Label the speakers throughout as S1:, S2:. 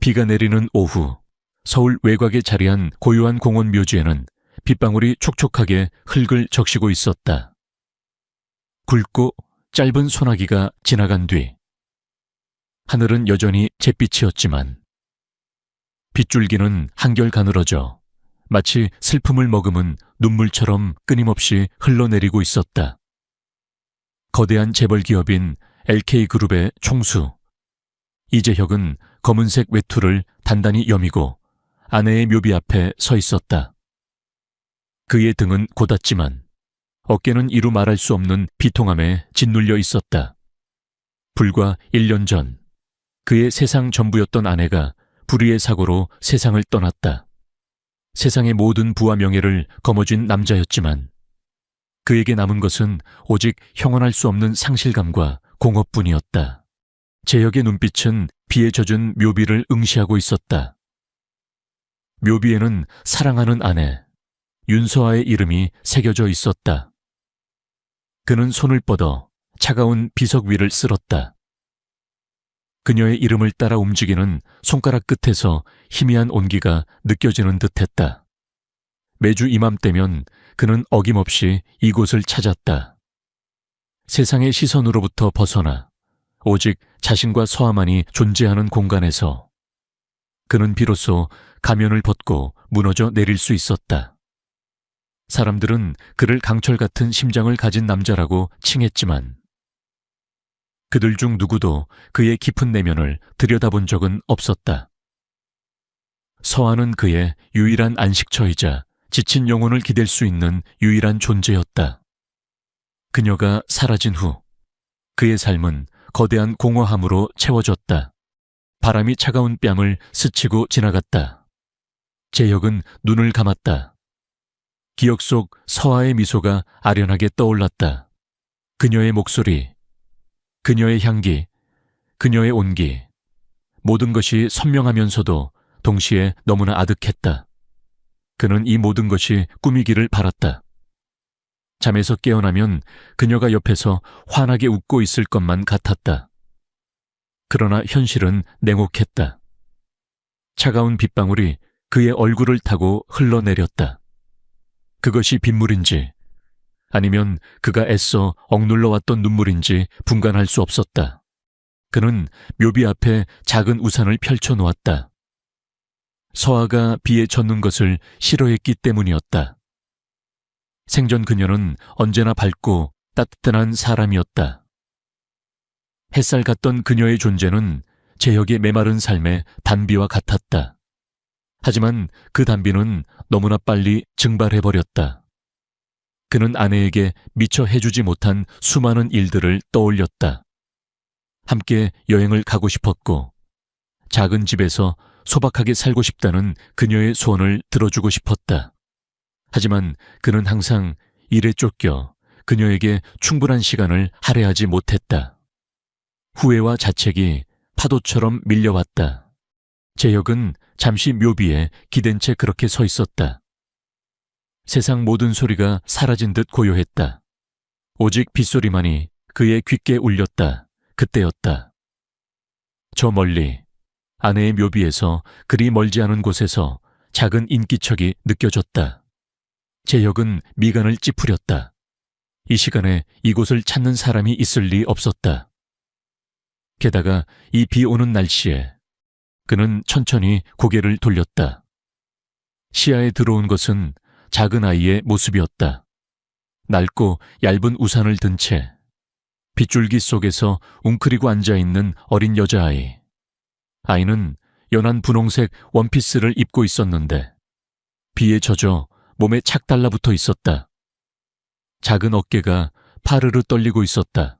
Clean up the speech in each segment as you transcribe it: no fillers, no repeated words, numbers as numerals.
S1: 비가 내리는 오후, 서울 외곽에 자리한 고요한 공원 묘지에는 빗방울이 촉촉하게 흙을 적시고 있었다. 굵고 짧은 소나기가 지나간 뒤 하늘은 여전히 잿빛이었지만 빗줄기는 한결 가늘어져 마치 슬픔을 머금은 눈물처럼 끊임없이 흘러내리고 있었다. 거대한 재벌 기업인 LK그룹의 총수 이재혁은 검은색 외투를 단단히 여미고 아내의 묘비 앞에 서 있었다. 그의 등은 곧았지만 어깨는 이루 말할 수 없는 비통함에 짓눌려 있었다. 불과 1년 전 그의 세상 전부였던 아내가 불의의 사고로 세상을 떠났다. 세상의 모든 부와 명예를 거머쥔 남자였지만 그에게 남은 것은 오직 형언할 수 없는 상실감과 공허뿐이었다. 재혁의 눈빛은 비에 젖은 묘비를 응시하고 있었다. 묘비에는 사랑하는 아내 윤서아의 이름이 새겨져 있었다. 그는 손을 뻗어 차가운 비석 위를 쓸었다. 그녀의 이름을 따라 움직이는 손가락 끝에서 희미한 온기가 느껴지는 듯했다. 매주 이맘때면 그는 어김없이 이곳을 찾았다. 세상의 시선으로부터 벗어나 오직 자신과 서아만이 존재하는 공간에서 그는 비로소 가면을 벗고 무너져 내릴 수 있었다. 사람들은 그를 강철 같은 심장을 가진 남자라고 칭했지만 그들 중 누구도 그의 깊은 내면을 들여다본 적은 없었다. 서아는 그의 유일한 안식처이자 지친 영혼을 기댈 수 있는 유일한 존재였다. 그녀가 사라진 후 그의 삶은 거대한 공허함으로 채워졌다. 바람이 차가운 뺨을 스치고 지나갔다. 재혁은 눈을 감았다. 기억 속 서아의 미소가 아련하게 떠올랐다. 그녀의 목소리, 그녀의 향기, 그녀의 온기, 모든 것이 선명하면서도 동시에 너무나 아득했다. 그는 이 모든 것이 꿈이기를 바랐다. 잠에서 깨어나면 그녀가 옆에서 환하게 웃고 있을 것만 같았다. 그러나 현실은 냉혹했다. 차가운 빗방울이 그의 얼굴을 타고 흘러내렸다. 그것이 빗물인지 아니면 그가 애써 억눌러왔던 눈물인지 분간할 수 없었다. 그는 묘비 앞에 작은 우산을 펼쳐놓았다. 서아가 비에 젖는 것을 싫어했기 때문이었다. 생전 그녀는 언제나 밝고 따뜻한 사람이었다. 햇살 같던 그녀의 존재는 재혁의 메마른 삶의 단비와 같았다. 하지만 그 단비는 너무나 빨리 증발해버렸다. 그는 아내에게 미처 해주지 못한 수많은 일들을 떠올렸다. 함께 여행을 가고 싶었고 작은 집에서 소박하게 살고 싶다는 그녀의 소원을 들어주고 싶었다. 하지만 그는 항상 일에 쫓겨 그녀에게 충분한 시간을 할애하지 못했다. 후회와 자책이 파도처럼 밀려왔다. 재혁은 잠시 묘비에 기댄 채 그렇게 서 있었다. 세상 모든 소리가 사라진 듯 고요했다. 오직 빗소리만이 그의 귓게 울렸다. 그때였다. 저 멀리 아내의 묘비에서 그리 멀지 않은 곳에서 작은 인기척이 느껴졌다. 재혁은 미간을 찌푸렸다. 이 시간에 이곳을 찾는 사람이 있을 리 없었다. 게다가 이 비 오는 날씨에 그는 천천히 고개를 돌렸다. 시야에 들어온 것은 작은 아이의 모습이었다. 낡고 얇은 우산을 든 채 빗줄기 속에서 웅크리고 앉아있는 어린 여자아이. 아이는 연한 분홍색 원피스를 입고 있었는데 비에 젖어 몸에 착 달라붙어 있었다. 작은 어깨가 파르르 떨리고 있었다.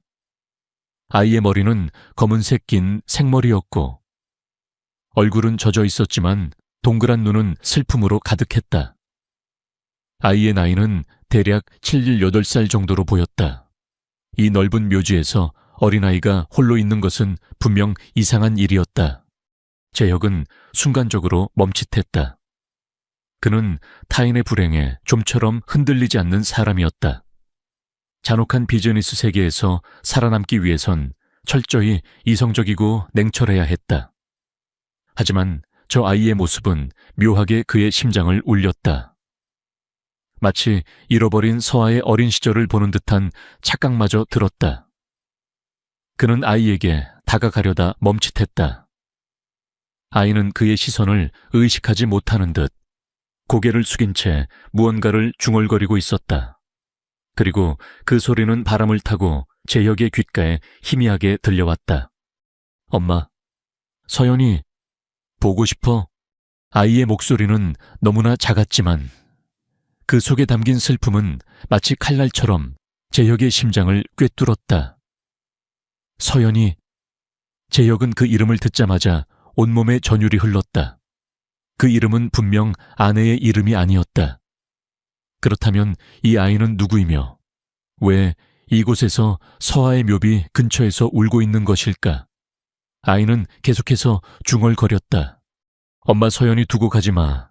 S1: 아이의 머리는 검은색 긴 생머리였고 얼굴은 젖어 있었지만 동그란 눈은 슬픔으로 가득했다. 아이의 나이는 대략 7, 8살 정도로 보였다. 이 넓은 묘지에서 어린아이가 홀로 있는 것은 분명 이상한 일이었다. 재혁은 순간적으로 멈칫했다. 그는 타인의 불행에 좀처럼 흔들리지 않는 사람이었다. 잔혹한 비즈니스 세계에서 살아남기 위해선 철저히 이성적이고 냉철해야 했다. 하지만 저 아이의 모습은 묘하게 그의 심장을 울렸다. 마치 잃어버린 서아의 어린 시절을 보는 듯한 착각마저 들었다. 그는 아이에게 다가가려다 멈칫했다. 아이는 그의 시선을 의식하지 못하는 듯 고개를 숙인 채 무언가를 중얼거리고 있었다. 그리고 그 소리는 바람을 타고 재혁의 귓가에 희미하게 들려왔다. 엄마, 서연이 보고 싶어. 아이의 목소리는 너무나 작았지만 그 속에 담긴 슬픔은 마치 칼날처럼 재혁의 심장을 꿰뚫었다. 서연이. 재혁은 그 이름을 듣자마자 온몸에 전율이 흘렀다. 그 이름은 분명 아내의 이름이 아니었다. 그렇다면 이 아이는 누구이며 왜 이곳에서 서아의 묘비 근처에서 울고 있는 것일까? 아이는 계속해서 중얼거렸다. 엄마 서연이 두고 가지 마.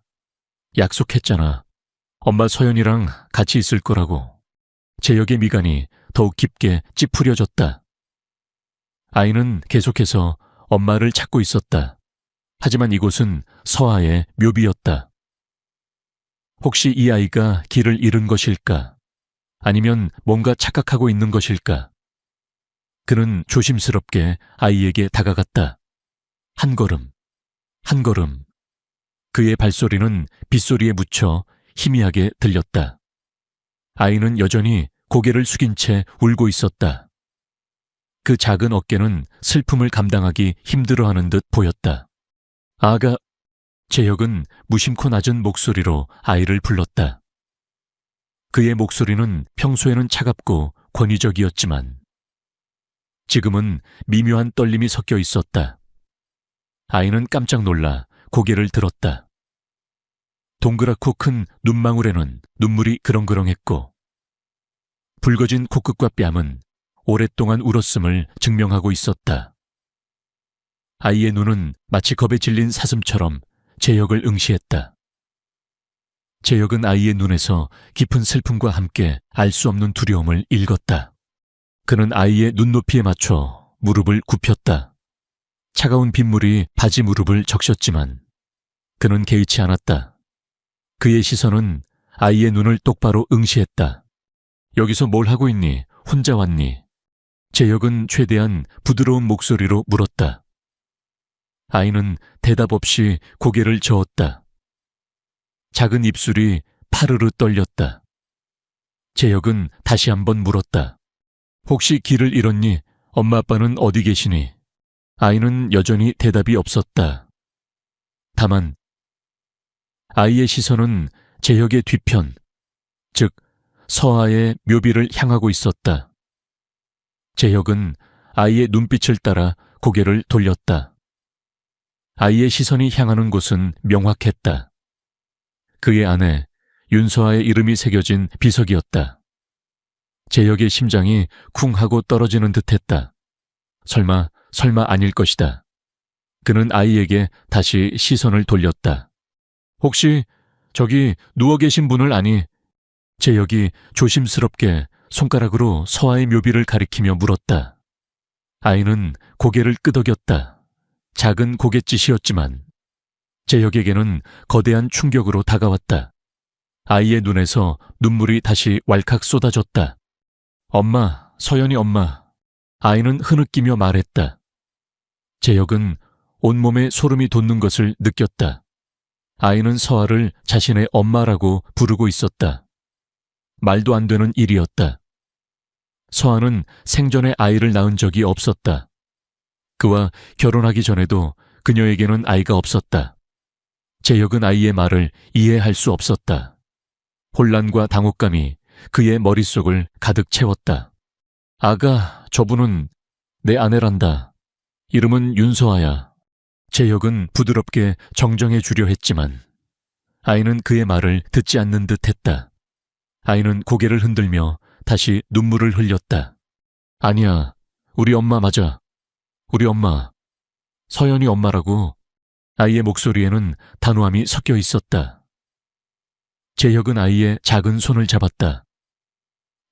S1: 약속했잖아. 엄마 서연이랑 같이 있을 거라고. 재혁의 미간이 더욱 깊게 찌푸려졌다. 아이는 계속해서 엄마를 찾고 있었다. 하지만 이곳은 서아의 묘비였다. 혹시 이 아이가 길을 잃은 것일까? 아니면 뭔가 착각하고 있는 것일까? 그는 조심스럽게 아이에게 다가갔다. 한 걸음, 한 걸음. 그의 발소리는 빗소리에 묻혀 희미하게 들렸다. 아이는 여전히 고개를 숙인 채 울고 있었다. 그 작은 어깨는 슬픔을 감당하기 힘들어하는 듯 보였다. 아가. 재혁은 무심코 낮은 목소리로 아이를 불렀다. 그의 목소리는 평소에는 차갑고 권위적이었지만 지금은 미묘한 떨림이 섞여 있었다. 아이는 깜짝 놀라 고개를 들었다. 동그랗고 큰 눈망울에는 눈물이 그렁그렁했고 붉어진 코끝과 뺨은 오랫동안 울었음을 증명하고 있었다. 아이의 눈은 마치 겁에 질린 사슴처럼 재혁을 응시했다. 재혁은 아이의 눈에서 깊은 슬픔과 함께 알 수 없는 두려움을 읽었다. 그는 아이의 눈높이에 맞춰 무릎을 굽혔다. 차가운 빗물이 바지 무릎을 적셨지만 그는 개의치 않았다. 그의 시선은 아이의 눈을 똑바로 응시했다. 여기서 뭘 하고 있니? 혼자 왔니? 재혁은 최대한 부드러운 목소리로 물었다. 아이는 대답 없이 고개를 저었다. 작은 입술이 파르르 떨렸다. 재혁은 다시 한번 물었다. 혹시 길을 잃었니? 엄마 아빠는 어디 계시니? 아이는 여전히 대답이 없었다. 다만 아이의 시선은 재혁의 뒤편, 즉 서아의 묘비를 향하고 있었다. 재혁은 아이의 눈빛을 따라 고개를 돌렸다. 아이의 시선이 향하는 곳은 명확했다. 그의 아내 윤서아의 이름이 새겨진 비석이었다. 재혁의 심장이 쿵 하고 떨어지는 듯했다. 설마 아닐 것이다. 그는 아이에게 다시 시선을 돌렸다. 혹시 저기 누워 계신 분을 아니? 재혁이 조심스럽게 손가락으로 서아의 묘비를 가리키며 물었다. 아이는 고개를 끄덕였다. 작은 고갯짓이었지만 재혁에게는 거대한 충격으로 다가왔다. 아이의 눈에서 눈물이 다시 왈칵 쏟아졌다. 엄마, 서연이 엄마. 아이는 흐느끼며 말했다. 재혁은 온몸에 소름이 돋는 것을 느꼈다. 아이는 서아를 자신의 엄마라고 부르고 있었다. 말도 안 되는 일이었다. 서아는 생전에 아이를 낳은 적이 없었다. 그와 결혼하기 전에도 그녀에게는 아이가 없었다. 재혁은 아이의 말을 이해할 수 없었다. 혼란과 당혹감이 그의 머릿속을 가득 채웠다. 아가, 저분은 내 아내란다. 이름은 윤서아야. 재혁은 부드럽게 정정해 주려 했지만 아이는 그의 말을 듣지 않는 듯 했다. 아이는 고개를 흔들며 다시 눈물을 흘렸다. 아니야, 우리 엄마 맞아. 우리 엄마. 서연이 엄마라고. 아이의 목소리에는 단호함이 섞여 있었다. 재혁은 아이의 작은 손을 잡았다.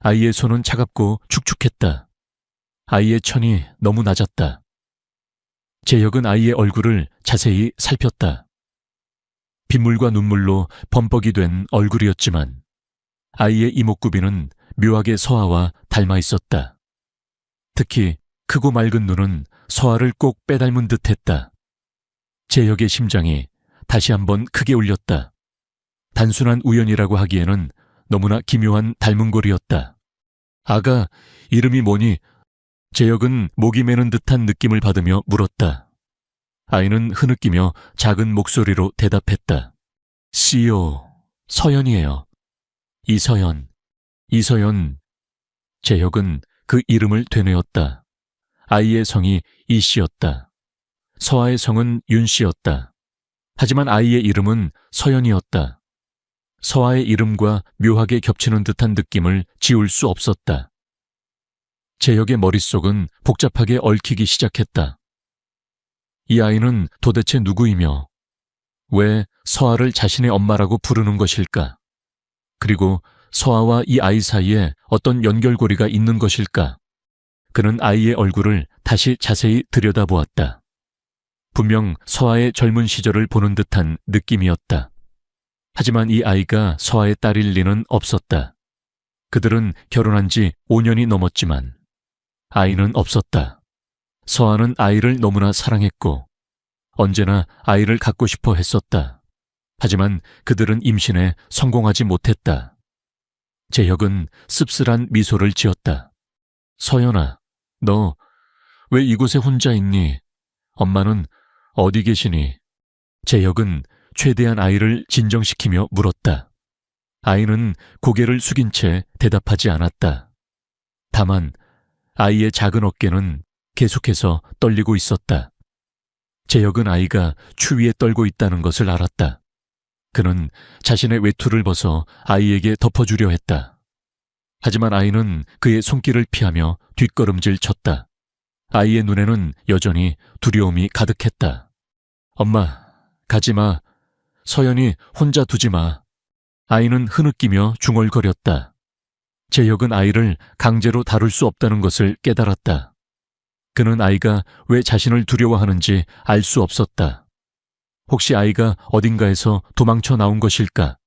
S1: 아이의 손은 차갑고 축축했다. 아이의 천이 너무 낮았다. 재혁은 아이의 얼굴을 자세히 살폈다. 빗물과 눈물로 범벅이 된 얼굴이었지만 아이의 이목구비는 묘하게 서아와 닮아 있었다. 특히 크고 맑은 눈은 서아를 꼭 빼닮은 듯했다. 재혁의 심장이 다시 한번 크게 울렸다. 단순한 우연이라고 하기에는 너무나 기묘한 닮은꼴이었다. 아가, 이름이 뭐니? 재혁은 목이 메는 듯한 느낌을 받으며 물었다. 아이는 흐느끼며 작은 목소리로 대답했다. 씨요, 서연이에요. 이서연. 재혁은 그 이름을 되뇌었다. 아이의 성이 이씨였다. 서아의 성은 윤씨였다. 하지만 아이의 이름은 서연이었다. 서아의 이름과 묘하게 겹치는 듯한 느낌을 지울 수 없었다. 재혁의 머릿속은 복잡하게 얽히기 시작했다. 이 아이는 도대체 누구이며 왜 서아를 자신의 엄마라고 부르는 것일까? 그리고 서아와 이 아이 사이에 어떤 연결고리가 있는 것일까? 그는 아이의 얼굴을 다시 자세히 들여다보았다. 분명 서아의 젊은 시절을 보는 듯한 느낌이었다. 하지만 이 아이가 서아의 딸일 리는 없었다. 그들은 결혼한 지 5년이 넘었지만 아이는 없었다. 서아는 아이를 너무나 사랑했고 언제나 아이를 갖고 싶어 했었다. 하지만 그들은 임신에 성공하지 못했다. 재혁은 씁쓸한 미소를 지었다. 서연아, 너 왜 이곳에 혼자 있니? 엄마는 어디 계시니? 재혁은 최대한 아이를 진정시키며 물었다. 아이는 고개를 숙인 채 대답하지 않았다. 다만 아이의 작은 어깨는 계속해서 떨리고 있었다. 재혁은 아이가 추위에 떨고 있다는 것을 알았다. 그는 자신의 외투를 벗어 아이에게 덮어주려 했다. 하지만 아이는 그의 손길을 피하며 뒷걸음질 쳤다. 아이의 눈에는 여전히 두려움이 가득했다. 엄마, 가지마. 서연이 혼자 두지마. 아이는 흐느끼며 중얼거렸다. 재혁은 아이를 강제로 다룰 수 없다는 것을 깨달았다. 그는 아이가 왜 자신을 두려워하는지 알 수 없었다. 혹시 아이가 어딘가에서 도망쳐 나온 것일까?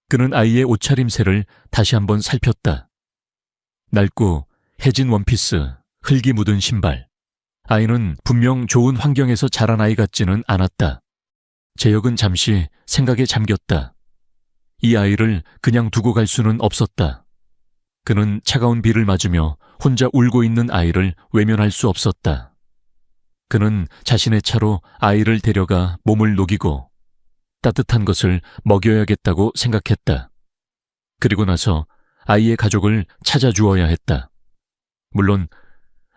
S1: 그는 아이의 옷차림새를 다시 한번 살폈다. 낡고 해진 원피스, 흙이 묻은 신발. 아이는 분명 좋은 환경에서 자란 아이 같지는 않았다. 재혁은 잠시 생각에 잠겼다. 이 아이를 그냥 두고 갈 수는 없었다. 그는 차가운 비를 맞으며 혼자 울고 있는 아이를 외면할 수 없었다. 그는 자신의 차로 아이를 데려가 몸을 녹이고 따뜻한 것을 먹여야겠다고 생각했다. 그리고 나서 아이의 가족을 찾아주어야 했다. 물론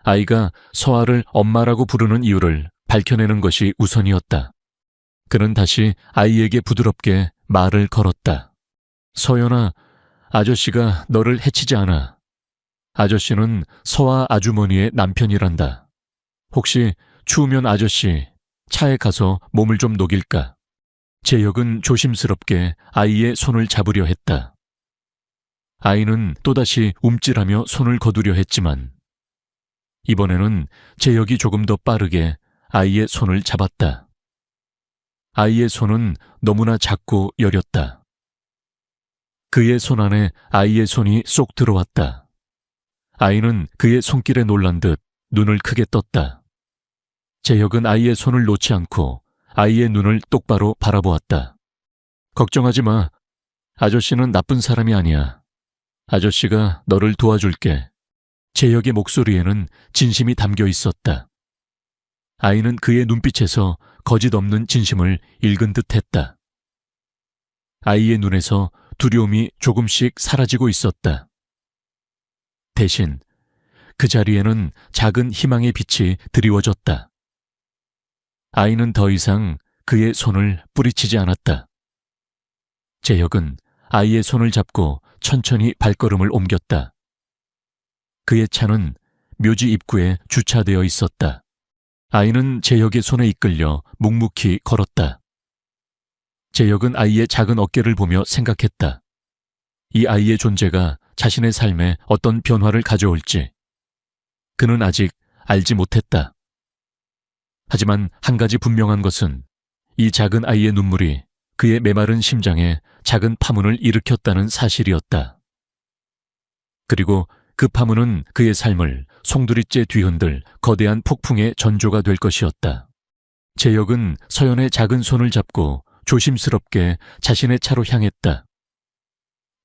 S1: 아이가 서아를 엄마라고 부르는 이유를 밝혀내는 것이 우선이었다. 그는 다시 아이에게 부드럽게 말을 걸었다. 서연아, 아저씨가 너를 해치지 않아. 아저씨는 서아 아주머니의 남편이란다. 혹시 추우면 아저씨 차에 가서 몸을 좀 녹일까? 재혁은 조심스럽게 아이의 손을 잡으려 했다. 아이는 또다시 움찔하며 손을 거두려 했지만 이번에는 재혁이 조금 더 빠르게 아이의 손을 잡았다. 아이의 손은 너무나 작고 여렸다. 그의 손 안에 아이의 손이 쏙 들어왔다. 아이는 그의 손길에 놀란 듯 눈을 크게 떴다. 재혁은 아이의 손을 놓지 않고 아이의 눈을 똑바로 바라보았다. 걱정하지 마. 아저씨는 나쁜 사람이 아니야. 아저씨가 너를 도와줄게. 재혁의 목소리에는 진심이 담겨 있었다. 아이는 그의 눈빛에서 거짓 없는 진심을 읽은 듯했다. 아이의 눈에서 두려움이 조금씩 사라지고 있었다. 대신 그 자리에는 작은 희망의 빛이 드리워졌다. 아이는 더 이상 그의 손을 뿌리치지 않았다. 재혁은 아이의 손을 잡고 천천히 발걸음을 옮겼다. 그의 차는 묘지 입구에 주차되어 있었다. 아이는 재혁의 손에 이끌려 묵묵히 걸었다. 재혁은 아이의 작은 어깨를 보며 생각했다. 이 아이의 존재가 자신의 삶에 어떤 변화를 가져올지 그는 아직 알지 못했다. 하지만 한 가지 분명한 것은 이 작은 아이의 눈물이 그의 메마른 심장에 작은 파문을 일으켰다는 사실이었다. 그리고 그 파문은 그의 삶을 송두리째 뒤흔들 거대한 폭풍의 전조가 될 것이었다. 제역은 서연의 작은 손을 잡고 조심스럽게 자신의 차로 향했다.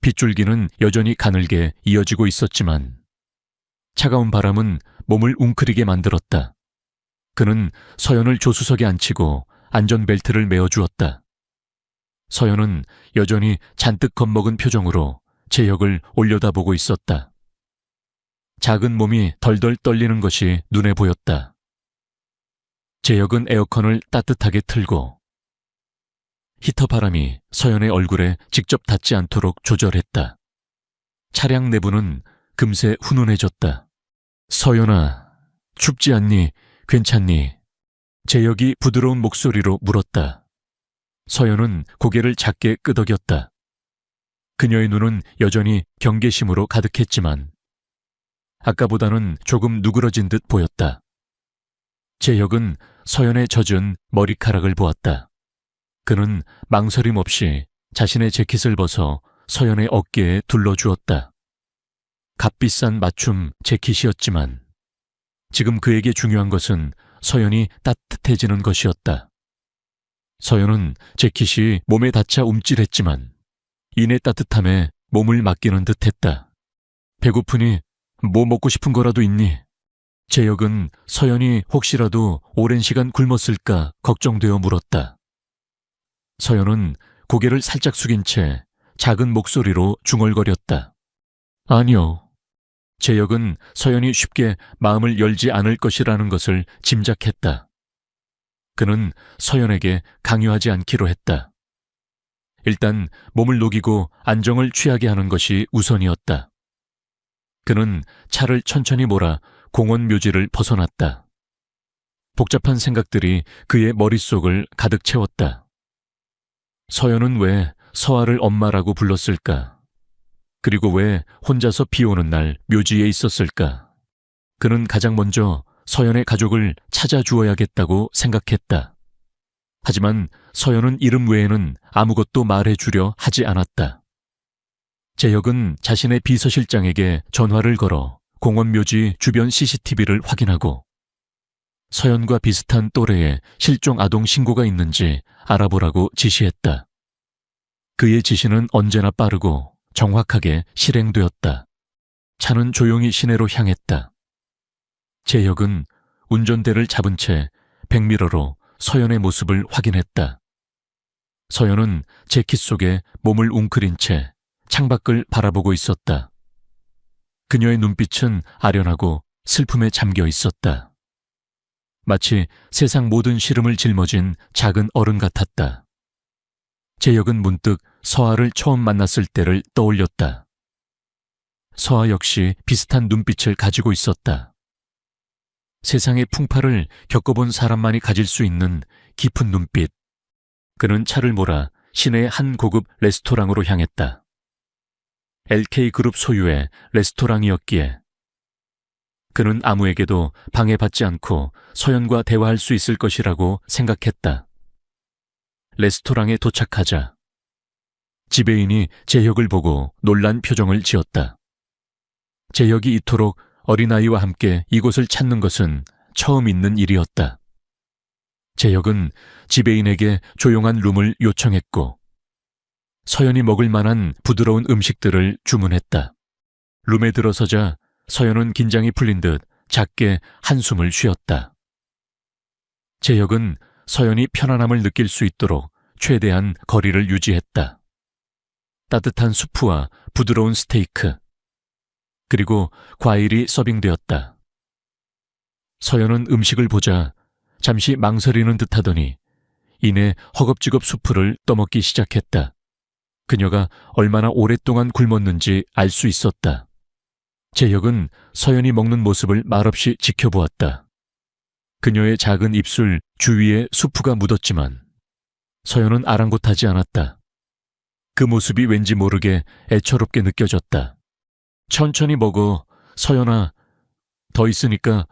S1: 빗줄기는 여전히 가늘게 이어지고 있었지만 차가운 바람은 몸을 웅크리게 만들었다. 그는 서연을 조수석에 앉히고 안전벨트를 메어주었다. 서연은 여전히 잔뜩 겁먹은 표정으로 제역을 올려다보고 있었다. 작은 몸이 덜덜 떨리는 것이 눈에 보였다. 제역은 에어컨을 따뜻하게 틀고 히터 바람이 서연의 얼굴에 직접 닿지 않도록 조절했다. 차량 내부는 금세 훈훈해졌다. 서연아, 춥지 않니? 괜찮니? 제역이 부드러운 목소리로 물었다. 서연은 고개를 작게 끄덕였다. 그녀의 눈은 여전히 경계심으로 가득했지만 아까보다는 조금 누그러진 듯 보였다. 제역은 서연의 젖은 머리카락을 보았다. 그는 망설임 없이 자신의 재킷을 벗어 서연의 어깨에 둘러주었다. 값비싼 맞춤 재킷이었지만 지금 그에게 중요한 것은 서연이 따뜻해지는 것이었다. 서연은 재킷이 몸에 닿자 움찔했지만 이내 따뜻함에 몸을 맡기는 듯했다. 배고프니 뭐 먹고 싶은 거라도 있니? 제역은 서연이 혹시라도 오랜 시간 굶었을까 걱정되어 물었다. 서연은 고개를 살짝 숙인 채 작은 목소리로 중얼거렸다. 아니요. 제역은 서연이 쉽게 마음을 열지 않을 것이라는 것을 짐작했다. 그는 서연에게 강요하지 않기로 했다. 일단 몸을 녹이고 안정을 취하게 하는 것이 우선이었다. 그는 차를 천천히 몰아 공원 묘지를 벗어났다. 복잡한 생각들이 그의 머릿속을 가득 채웠다. 서연은 왜 서아를 엄마라고 불렀을까? 그리고 왜 혼자서 비 오는 날 묘지에 있었을까? 그는 가장 먼저 서연의 가족을 찾아주어야겠다고 생각했다. 하지만 서연은 이름 외에는 아무것도 말해주려 하지 않았다. 제역은 자신의 비서실장에게 전화를 걸어 공원 묘지 주변 CCTV를 확인하고 서연과 비슷한 또래의 실종 아동 신고가 있는지 알아보라고 지시했다. 그의 지시는 언제나 빠르고 정확하게 실행되었다. 차는 조용히 시내로 향했다. 제역은 운전대를 잡은 채 백미러로 서연의 모습을 확인했다. 서연은 재킷 속에 몸을 웅크린 채 창밖을 바라보고 있었다. 그녀의 눈빛은 아련하고 슬픔에 잠겨 있었다. 마치 세상 모든 시름을 짊어진 작은 어른 같았다. 제역은 문득 서아를 처음 만났을 때를 떠올렸다. 서아 역시 비슷한 눈빛을 가지고 있었다. 세상의 풍파를 겪어본 사람만이 가질 수 있는 깊은 눈빛. 그는 차를 몰아 시내의 한 고급 레스토랑으로 향했다. LK그룹 소유의 레스토랑이었기에 그는 아무에게도 방해받지 않고 서연과 대화할 수 있을 것이라고 생각했다. 레스토랑에 도착하자 지배인이 제혁을 보고 놀란 표정을 지었다. 제혁이 이토록 어린아이와 함께 이곳을 찾는 것은 처음 있는 일이었다. 제혁은 지배인에게 조용한 룸을 요청했고 서연이 먹을 만한 부드러운 음식들을 주문했다. 룸에 들어서자 서연은 긴장이 풀린 듯 작게 한숨을 쉬었다. 제혁은 서연이 편안함을 느낄 수 있도록 최대한 거리를 유지했다. 따뜻한 수프와 부드러운 스테이크, 그리고 과일이 서빙되었다. 서연은 음식을 보자 잠시 망설이는 듯하더니 이내 허겁지겁 수프를 떠먹기 시작했다. 그녀가 얼마나 오랫동안 굶었는지 알 수 있었다. 제혁은 서연이 먹는 모습을 말없이 지켜보았다. 그녀의 작은 입술 주위에 수프가 묻었지만 서연은 아랑곳하지 않았다. 그 모습이 왠지 모르게 애처롭게 느껴졌다. 천천히 먹어, 서연아. 더 있으니까.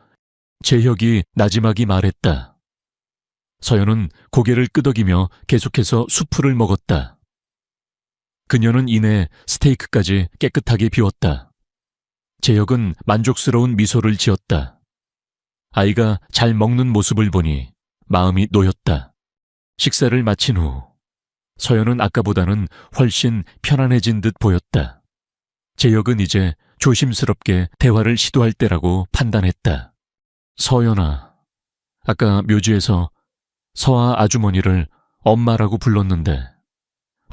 S1: 제혁이 나지막이 말했다. 서연은 고개를 끄덕이며 계속해서 수프를 먹었다. 그녀는 이내 스테이크까지 깨끗하게 비웠다. 재혁은 만족스러운 미소를 지었다. 아이가 잘 먹는 모습을 보니 마음이 놓였다. 식사를 마친 후 서연은 아까보다는 훨씬 편안해진 듯 보였다. 재혁은 이제 조심스럽게 대화를 시도할 때라고 판단했다. 서연아, 아까 묘지에서 서아 아주머니를 엄마라고 불렀는데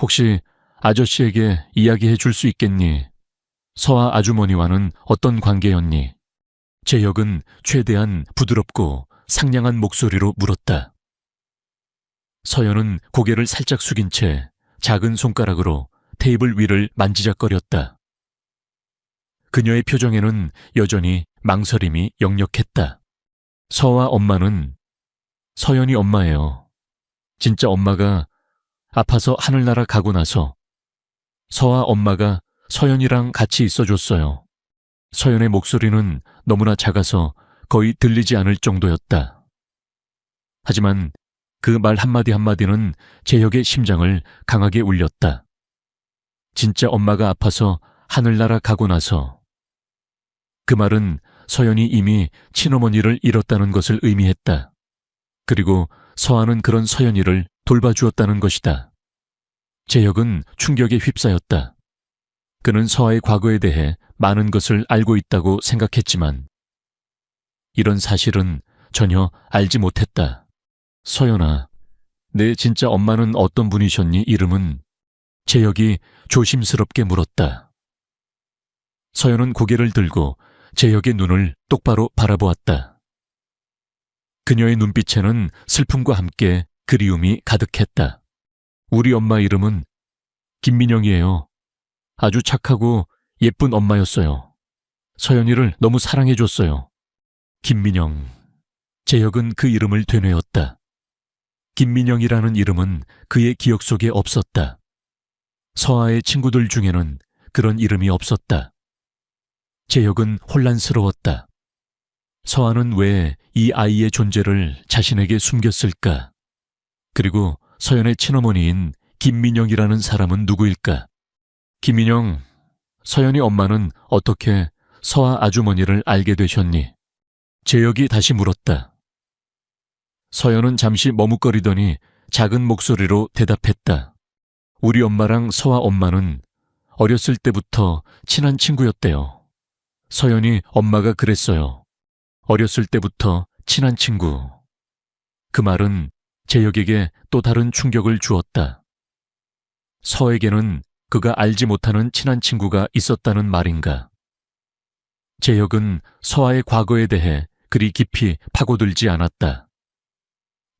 S1: 혹시 아저씨에게 이야기해 줄 수 있겠니? 서아 아주머니와는 어떤 관계였니? 재혁은 최대한 부드럽고 상냥한 목소리로 물었다. 서연은 고개를 살짝 숙인 채 작은 손가락으로 테이블 위를 만지작거렸다. 그녀의 표정에는 여전히 망설임이 역력했다. 서아 엄마는 서연이 엄마예요. 진짜 엄마가 아파서 하늘나라 가고 나서 서아 엄마가 서연이랑 같이 있어줬어요. 서연의 목소리는 너무나 작아서 거의 들리지 않을 정도였다. 하지만 그 말 한마디 한마디는 재혁의 심장을 강하게 울렸다. 진짜 엄마가 아파서 하늘나라 가고 나서. 그 말은 서연이 이미 친어머니를 잃었다는 것을 의미했다. 그리고 서아는 그런 서연이를 돌봐주었다는 것이다. 재혁은 충격에 휩싸였다. 그는 서아의 과거에 대해 많은 것을 알고 있다고 생각했지만 이런 사실은 전혀 알지 못했다. 서연아, 내 진짜 엄마는 어떤 분이셨니? 이름은? 재혁이 조심스럽게 물었다. 서연은 고개를 들고 재혁의 눈을 똑바로 바라보았다. 그녀의 눈빛에는 슬픔과 함께 그리움이 가득했다. 우리 엄마 이름은 김민영이에요. 아주 착하고 예쁜 엄마였어요. 서연이를 너무 사랑해줬어요. 김민영. 재혁은 그 이름을 되뇌었다. 김민영이라는 이름은 그의 기억 속에 없었다. 서아의 친구들 중에는 그런 이름이 없었다. 재혁은 혼란스러웠다. 서아는 왜 이 아이의 존재를 자신에게 숨겼을까? 그리고 서연의 친어머니인 김민영이라는 사람은 누구일까? 김민영, 서연이 엄마는 어떻게 서아 아주머니를 알게 되셨니? 재혁이 다시 물었다. 서연은 잠시 머뭇거리더니 작은 목소리로 대답했다. 우리 엄마랑 서아 엄마는 어렸을 때부터 친한 친구였대요. 서연이 엄마가 그랬어요. 어렸을 때부터 친한 친구. 그 말은 재혁에게 또 다른 충격을 주었다. 서에게는 그가 알지 못하는 친한 친구가 있었다는 말인가. 재혁은 서아의 과거에 대해 그리 깊이 파고들지 않았다.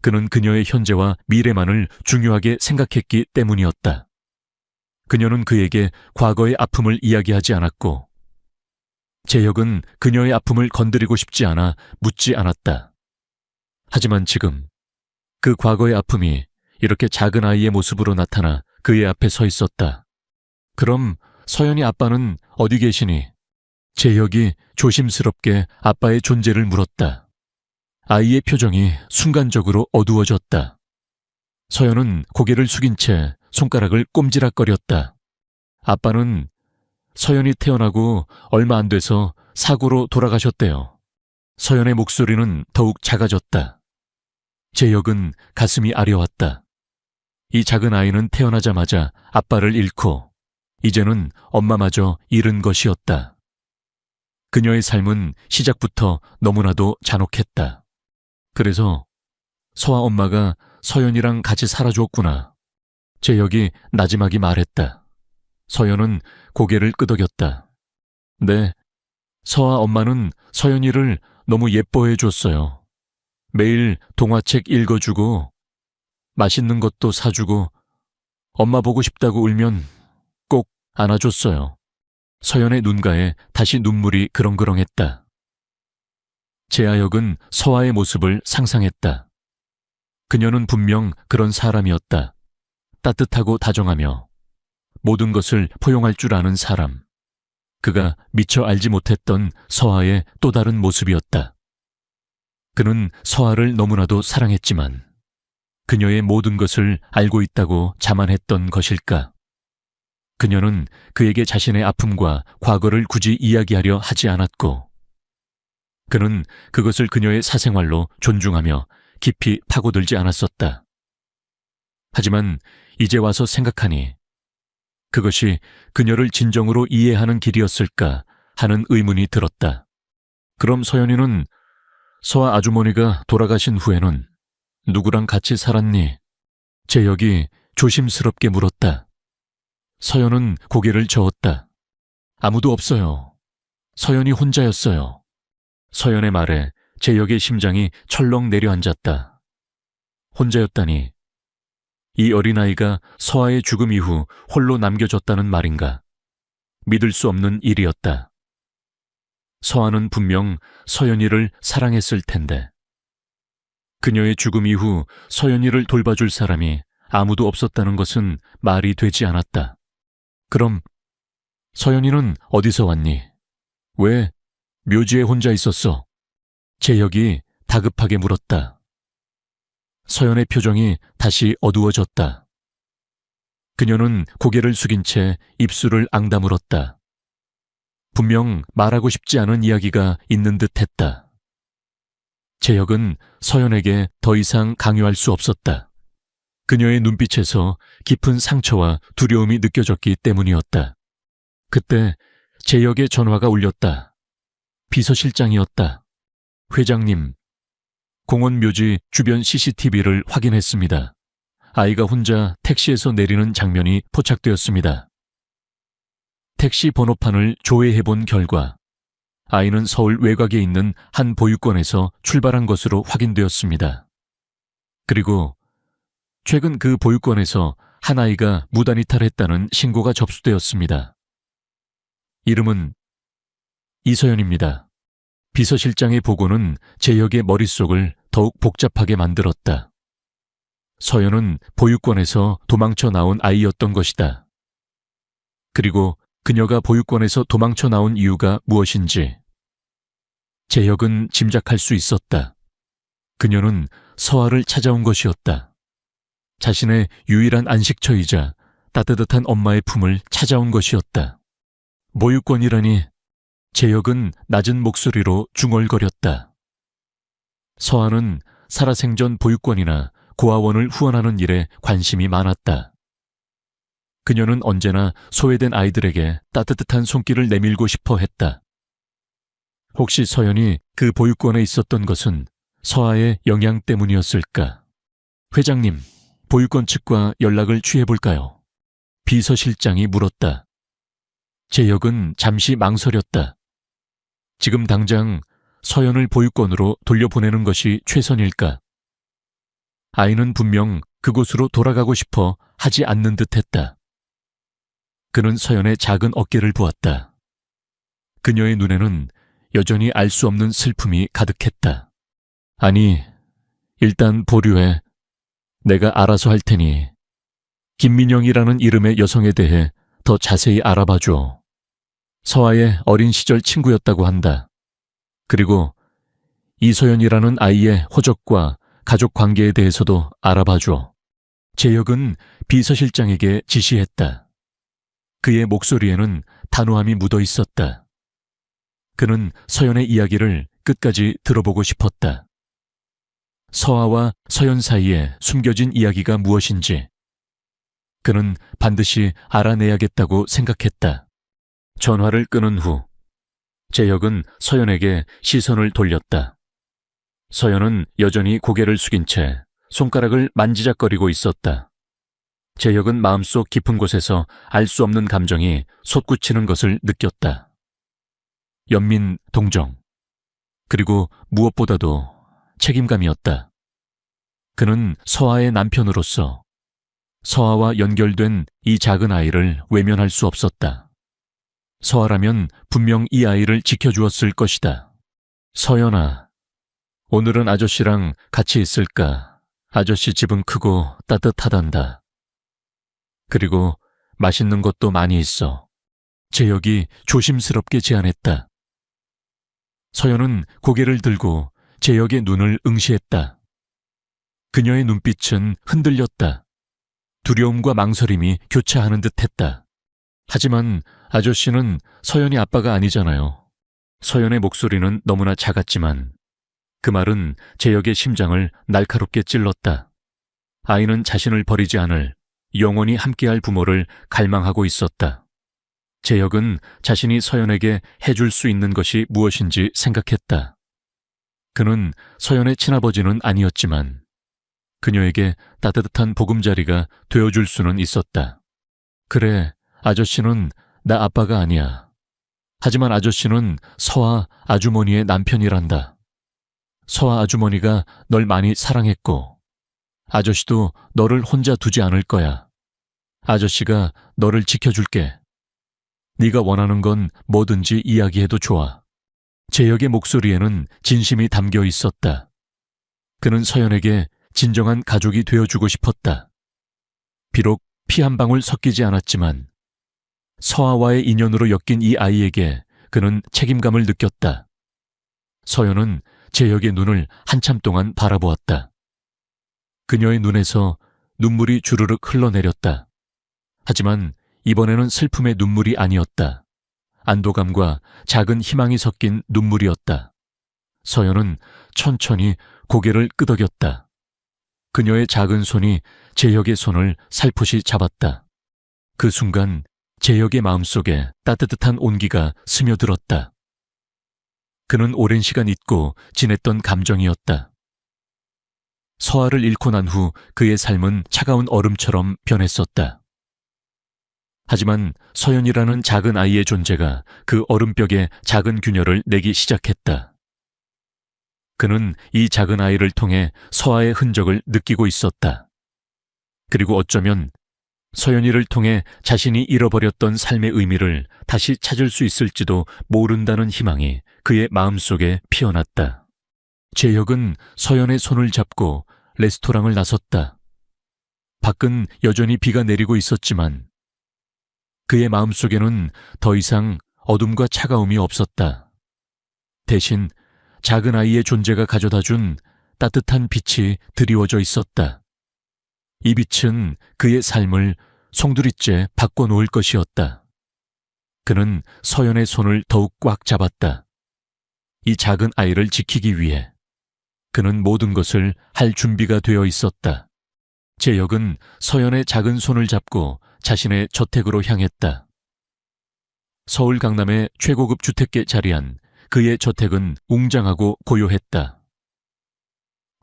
S1: 그는 그녀의 현재와 미래만을 중요하게 생각했기 때문이었다. 그녀는 그에게 과거의 아픔을 이야기하지 않았고 재혁은 그녀의 아픔을 건드리고 싶지 않아 묻지 않았다. 하지만 지금 그 과거의 아픔이 이렇게 작은 아이의 모습으로 나타나 그의 앞에 서 있었다. 그럼 서연이 아빠는 어디 계시니? 재혁이 조심스럽게 아빠의 존재를 물었다. 아이의 표정이 순간적으로 어두워졌다. 서연은 고개를 숙인 채 손가락을 꼼지락거렸다. 아빠는 서연이 태어나고 얼마 안 돼서 사고로 돌아가셨대요. 서연의 목소리는 더욱 작아졌다. 재혁은 가슴이 아려왔다. 이 작은 아이는 태어나자마자 아빠를 잃고 이제는 엄마마저 잃은 것이었다. 그녀의 삶은 시작부터 너무나도 잔혹했다. 그래서 서아 엄마가 서연이랑 같이 살아줬구나. 재혁이 나지막이 말했다. 서연은 고개를 끄덕였다. 네, 서아 엄마는 서연이를 너무 예뻐해 줬어요. 매일 동화책 읽어주고 맛있는 것도 사주고 엄마 보고 싶다고 울면 꼭 안아줬어요. 서연의 눈가에 다시 눈물이 그렁그렁했다. 재하혁은 서아의 모습을 상상했다. 그녀는 분명 그런 사람이었다. 따뜻하고 다정하며 모든 것을 포용할 줄 아는 사람. 그가 미처 알지 못했던 서아의 또 다른 모습이었다. 그는 서아를 너무나도 사랑했지만 그녀의 모든 것을 알고 있다고 자만했던 것일까? 그녀는 그에게 자신의 아픔과 과거를 굳이 이야기하려 하지 않았고, 그는 그것을 그녀의 사생활로 존중하며 깊이 파고들지 않았었다. 하지만 이제 와서 생각하니 그것이 그녀를 진정으로 이해하는 길이었을까 하는 의문이 들었다. 그럼 서연이는 서아 아주머니가 돌아가신 후에는 누구랑 같이 살았니? 재혁이 조심스럽게 물었다. 서연은 고개를 저었다. 아무도 없어요. 서연이 혼자였어요. 서연의 말에 재혁의 심장이 철렁 내려앉았다. 혼자였다니. 이 어린아이가 서아의 죽음 이후 홀로 남겨졌다는 말인가? 믿을 수 없는 일이었다. 서아는 분명 서연이를 사랑했을 텐데. 그녀의 죽음 이후 서연이를 돌봐줄 사람이 아무도 없었다는 것은 말이 되지 않았다. 그럼 서연이는 어디서 왔니? 왜 묘지에 혼자 있었어? 재혁이 다급하게 물었다. 서연의 표정이 다시 어두워졌다. 그녀는 고개를 숙인 채 입술을 앙다물었다. 분명 말하고 싶지 않은 이야기가 있는 듯 했다. 재혁은 서연에게 더 이상 강요할 수 없었다. 그녀의 눈빛에서 깊은 상처와 두려움이 느껴졌기 때문이었다. 그때 재혁의 전화가 울렸다. 비서실장이었다. 회장님, 공원 묘지 주변 CCTV를 확인했습니다. 아이가 혼자 택시에서 내리는 장면이 포착되었습니다. 택시 번호판을 조회해본 결과 아이는 서울 외곽에 있는 한 보육원에서 출발한 것으로 확인되었습니다. 그리고 최근 그 보육원에서 한 아이가 무단 이탈했다는 신고가 접수되었습니다. 이름은 이서연입니다. 비서실장의 보고는 재혁의 머릿속을 더욱 복잡하게 만들었다. 서연은 보육원에서 도망쳐 나온 아이였던 것이다. 그리고 그녀가 보육원에서 도망쳐 나온 이유가 무엇인지 재혁은 짐작할 수 있었다. 그녀는 서아를 찾아온 것이었다. 자신의 유일한 안식처이자 따뜻한 엄마의 품을 찾아온 것이었다. 보육원이라니. 재혁은 낮은 목소리로 중얼거렸다. 서아는 살아생전 보육원이나 고아원을 후원하는 일에 관심이 많았다. 그녀는 언제나 소외된 아이들에게 따뜻한 손길을 내밀고 싶어 했다. 혹시 서연이 그 보육원에 있었던 것은 서아의 영향 때문이었을까? 회장님, 보육원 측과 연락을 취해볼까요? 비서실장이 물었다. 재혁은 잠시 망설였다. 지금 당장 서연을 보육원으로 돌려보내는 것이 최선일까? 아이는 분명 그곳으로 돌아가고 싶어 하지 않는 듯했다. 그는 서연의 작은 어깨를 보았다. 그녀의 눈에는 여전히 알 수 없는 슬픔이 가득했다. 아니, 일단 보류해. 내가 알아서 할 테니 김민영이라는 이름의 여성에 대해 더 자세히 알아봐줘. 서아의 어린 시절 친구였다고 한다. 그리고 이서연이라는 아이의 호적과 가족 관계에 대해서도 알아봐줘. 재혁은 비서실장에게 지시했다. 그의 목소리에는 단호함이 묻어 있었다. 그는 서연의 이야기를 끝까지 들어보고 싶었다. 서아와 서연 사이에 숨겨진 이야기가 무엇인지 그는 반드시 알아내야겠다고 생각했다. 전화를 끊은 후 재혁은 서연에게 시선을 돌렸다. 서연은 여전히 고개를 숙인 채 손가락을 만지작거리고 있었다. 재혁은 마음속 깊은 곳에서 알 수 없는 감정이 솟구치는 것을 느꼈다. 연민, 동정, 그리고 무엇보다도 책임감이었다. 그는 서아의 남편으로서 서아와 연결된 이 작은 아이를 외면할 수 없었다. 서아라면 분명 이 아이를 지켜주었을 것이다. 서연아, 오늘은 아저씨랑 같이 있을까? 아저씨 집은 크고 따뜻하단다. 그리고 맛있는 것도 많이 있어. 재혁이 조심스럽게 제안했다. 서연은 고개를 들고 재혁의 눈을 응시했다. 그녀의 눈빛은 흔들렸다. 두려움과 망설임이 교차하는 듯했다. 하지만 아저씨는 서연이 아빠가 아니잖아요. 서연의 목소리는 너무나 작았지만 그 말은 재혁의 심장을 날카롭게 찔렀다. 아이는 자신을 버리지 않을, 영원히 함께할 부모를 갈망하고 있었다. 재혁은 자신이 서연에게 해줄 수 있는 것이 무엇인지 생각했다. 그는 서연의 친아버지는 아니었지만 그녀에게 따뜻한 보금자리가 되어줄 수는 있었다. 그래, 아저씨는 나 아빠가 아니야. 하지만 아저씨는 서아 아주머니의 남편이란다. 서아 아주머니가 널 많이 사랑했고 아저씨도 너를 혼자 두지 않을 거야. 아저씨가 너를 지켜줄게. 네가 원하는 건 뭐든지 이야기해도 좋아. 재혁의 목소리에는 진심이 담겨 있었다. 그는 서연에게 진정한 가족이 되어주고 싶었다. 비록 피 한 방울 섞이지 않았지만 서아와의 인연으로 엮인 이 아이에게 그는 책임감을 느꼈다. 서연은 재혁의 눈을 한참 동안 바라보았다. 그녀의 눈에서 눈물이 주르륵 흘러내렸다. 하지만 이번에는 슬픔의 눈물이 아니었다. 안도감과 작은 희망이 섞인 눈물이었다. 서연은 천천히 고개를 끄덕였다. 그녀의 작은 손이 재혁의 손을 살포시 잡았다. 그 순간 재혁의 마음속에 따뜻한 온기가 스며들었다. 그는 오랜 시간 잊고 지냈던 감정이었다. 서아를 잃고 난 후 그의 삶은 차가운 얼음처럼 변했었다. 하지만 서연이라는 작은 아이의 존재가 그 얼음벽에 작은 균열을 내기 시작했다. 그는 이 작은 아이를 통해 서아의 흔적을 느끼고 있었다. 그리고 어쩌면 서연이를 통해 자신이 잃어버렸던 삶의 의미를 다시 찾을 수 있을지도 모른다는 희망이 그의 마음속에 피어났다. 재혁은 서연의 손을 잡고 레스토랑을 나섰다. 밖은 여전히 비가 내리고 있었지만 그의 마음속에는 더 이상 어둠과 차가움이 없었다. 대신 작은 아이의 존재가 가져다준 따뜻한 빛이 드리워져 있었다. 이 빛은 그의 삶을 송두리째 바꿔놓을 것이었다. 그는 서연의 손을 더욱 꽉 잡았다. 이 작은 아이를 지키기 위해 그는 모든 것을 할 준비가 되어 있었다. 재혁은 서연의 작은 손을 잡고 자신의 저택으로 향했다. 서울 강남의 최고급 주택가에 자리한 그의 저택은 웅장하고 고요했다.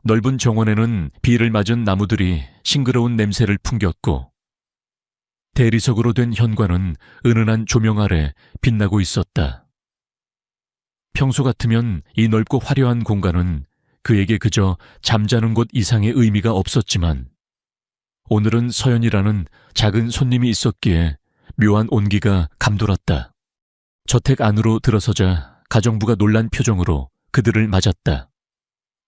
S1: 넓은 정원에는 비를 맞은 나무들이 싱그러운 냄새를 풍겼고 대리석으로 된 현관은 은은한 조명 아래 빛나고 있었다. 평소 같으면 이 넓고 화려한 공간은 그에게 그저 잠자는 곳 이상의 의미가 없었지만 오늘은 서연이라는 작은 손님이 있었기에 묘한 온기가 감돌았다. 저택 안으로 들어서자 가정부가 놀란 표정으로 그들을 맞았다.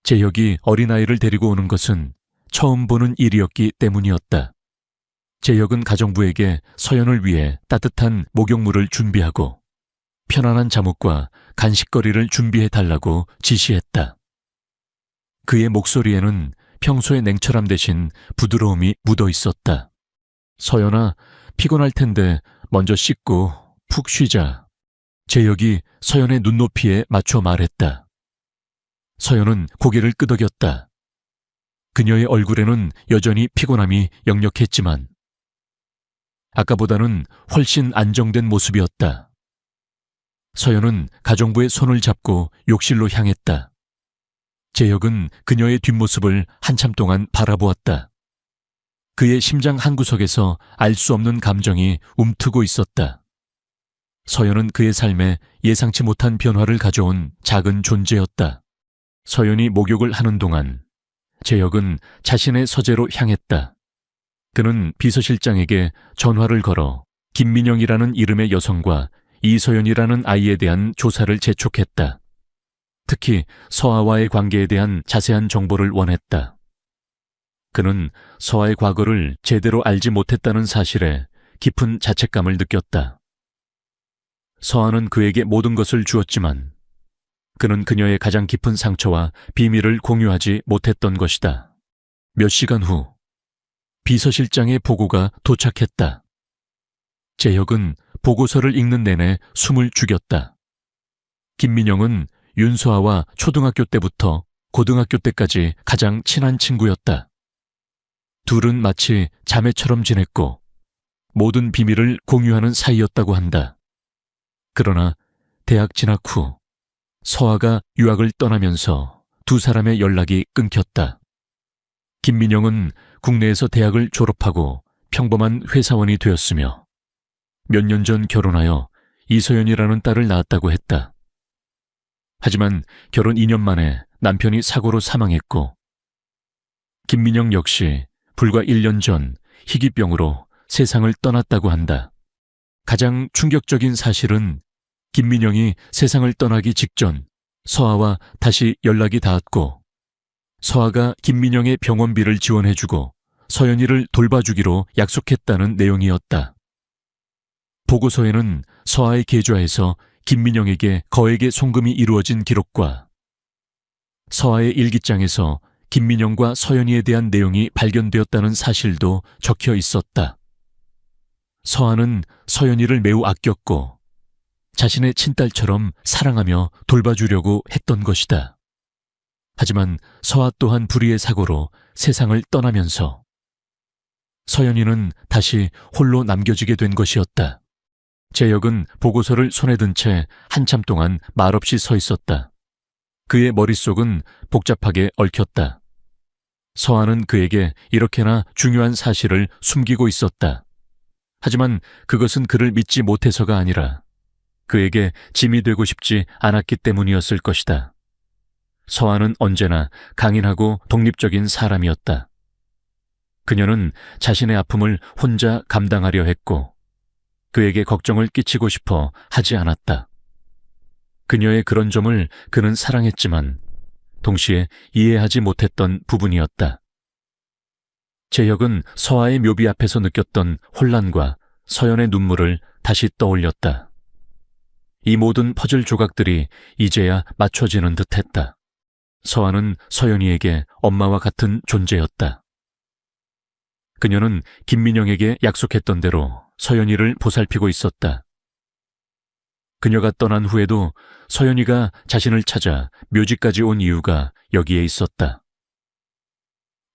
S1: 재혁이 어린아이를 데리고 오는 것은 처음 보는 일이었기 때문이었다. 재혁은 가정부에게 서연을 위해 따뜻한 목욕물을 준비하고 편안한 잠옷과 간식거리를 준비해달라고 지시했다. 그의 목소리에는 평소의 냉철함 대신 부드러움이 묻어 있었다. 서연아, 피곤할 텐데 먼저 씻고 푹 쉬자. 재혁이 서연의 눈높이에 맞춰 말했다. 서연은 고개를 끄덕였다. 그녀의 얼굴에는 여전히 피곤함이 역력했지만 아까보다는 훨씬 안정된 모습이었다. 서연은 가정부의 손을 잡고 욕실로 향했다. 재혁은 그녀의 뒷모습을 한참 동안 바라보았다. 그의 심장 한구석에서 알 수 없는 감정이 움트고 있었다. 서연은 그의 삶에 예상치 못한 변화를 가져온 작은 존재였다. 서연이 목욕을 하는 동안 재혁은 자신의 서재로 향했다. 그는 비서실장에게 전화를 걸어 김민영이라는 이름의 여성과 이서연이라는 아이에 대한 조사를 재촉했다. 특히 서아와의 관계에 대한 자세한 정보를 원했다. 그는 서아의 과거를 제대로 알지 못했다는 사실에 깊은 자책감을 느꼈다. 서아는 그에게 모든 것을 주었지만 그는 그녀의 가장 깊은 상처와 비밀을 공유하지 못했던 것이다. 몇 시간 후 비서실장의 보고가 도착했다. 재혁은 보고서를 읽는 내내 숨을 죽였다. 김민영은 윤서아와 초등학교 때부터 고등학교 때까지 가장 친한 친구였다. 둘은 마치 자매처럼 지냈고 모든 비밀을 공유하는 사이였다고 한다. 그러나 대학 진학 후 서아가 유학을 떠나면서 두 사람의 연락이 끊겼다. 김민영은 국내에서 대학을 졸업하고 평범한 회사원이 되었으며 몇 년 전 결혼하여 이서연이라는 딸을 낳았다고 했다. 하지만 결혼 2년 만에 남편이 사고로 사망했고 김민영 역시 불과 1년 전 희귀병으로 세상을 떠났다고 한다. 가장 충격적인 사실은 김민영이 세상을 떠나기 직전 서아와 다시 연락이 닿았고 서아가 김민영의 병원비를 지원해주고 서연이를 돌봐주기로 약속했다는 내용이었다. 보고서에는 서아의 계좌에서 김민영에게 거액의 송금이 이루어진 기록과 서아의 일기장에서 김민영과 서연이에 대한 내용이 발견되었다는 사실도 적혀 있었다. 서아는 서연이를 매우 아꼈고 자신의 친딸처럼 사랑하며 돌봐주려고 했던 것이다. 하지만 서아 또한 불의의 사고로 세상을 떠나면서 서연이는 다시 홀로 남겨지게 된 것이었다. 재혁은 보고서를 손에 든 채 한참 동안 말없이 서 있었다. 그의 머릿속은 복잡하게 얽혔다. 서아는 그에게 이렇게나 중요한 사실을 숨기고 있었다. 하지만 그것은 그를 믿지 못해서가 아니라 그에게 짐이 되고 싶지 않았기 때문이었을 것이다. 서아는 언제나 강인하고 독립적인 사람이었다. 그녀는 자신의 아픔을 혼자 감당하려 했고 그에게 걱정을 끼치고 싶어 하지 않았다. 그녀의 그런 점을 그는 사랑했지만 동시에 이해하지 못했던 부분이었다. 재혁은 서아의 묘비 앞에서 느꼈던 혼란과 서연의 눈물을 다시 떠올렸다. 이 모든 퍼즐 조각들이 이제야 맞춰지는 듯했다. 서아는 서연이에게 엄마와 같은 존재였다. 그녀는 김민영에게 약속했던 대로 서연이를 보살피고 있었다. 그녀가 떠난 후에도 서연이가 자신을 찾아 묘지까지 온 이유가 여기에 있었다.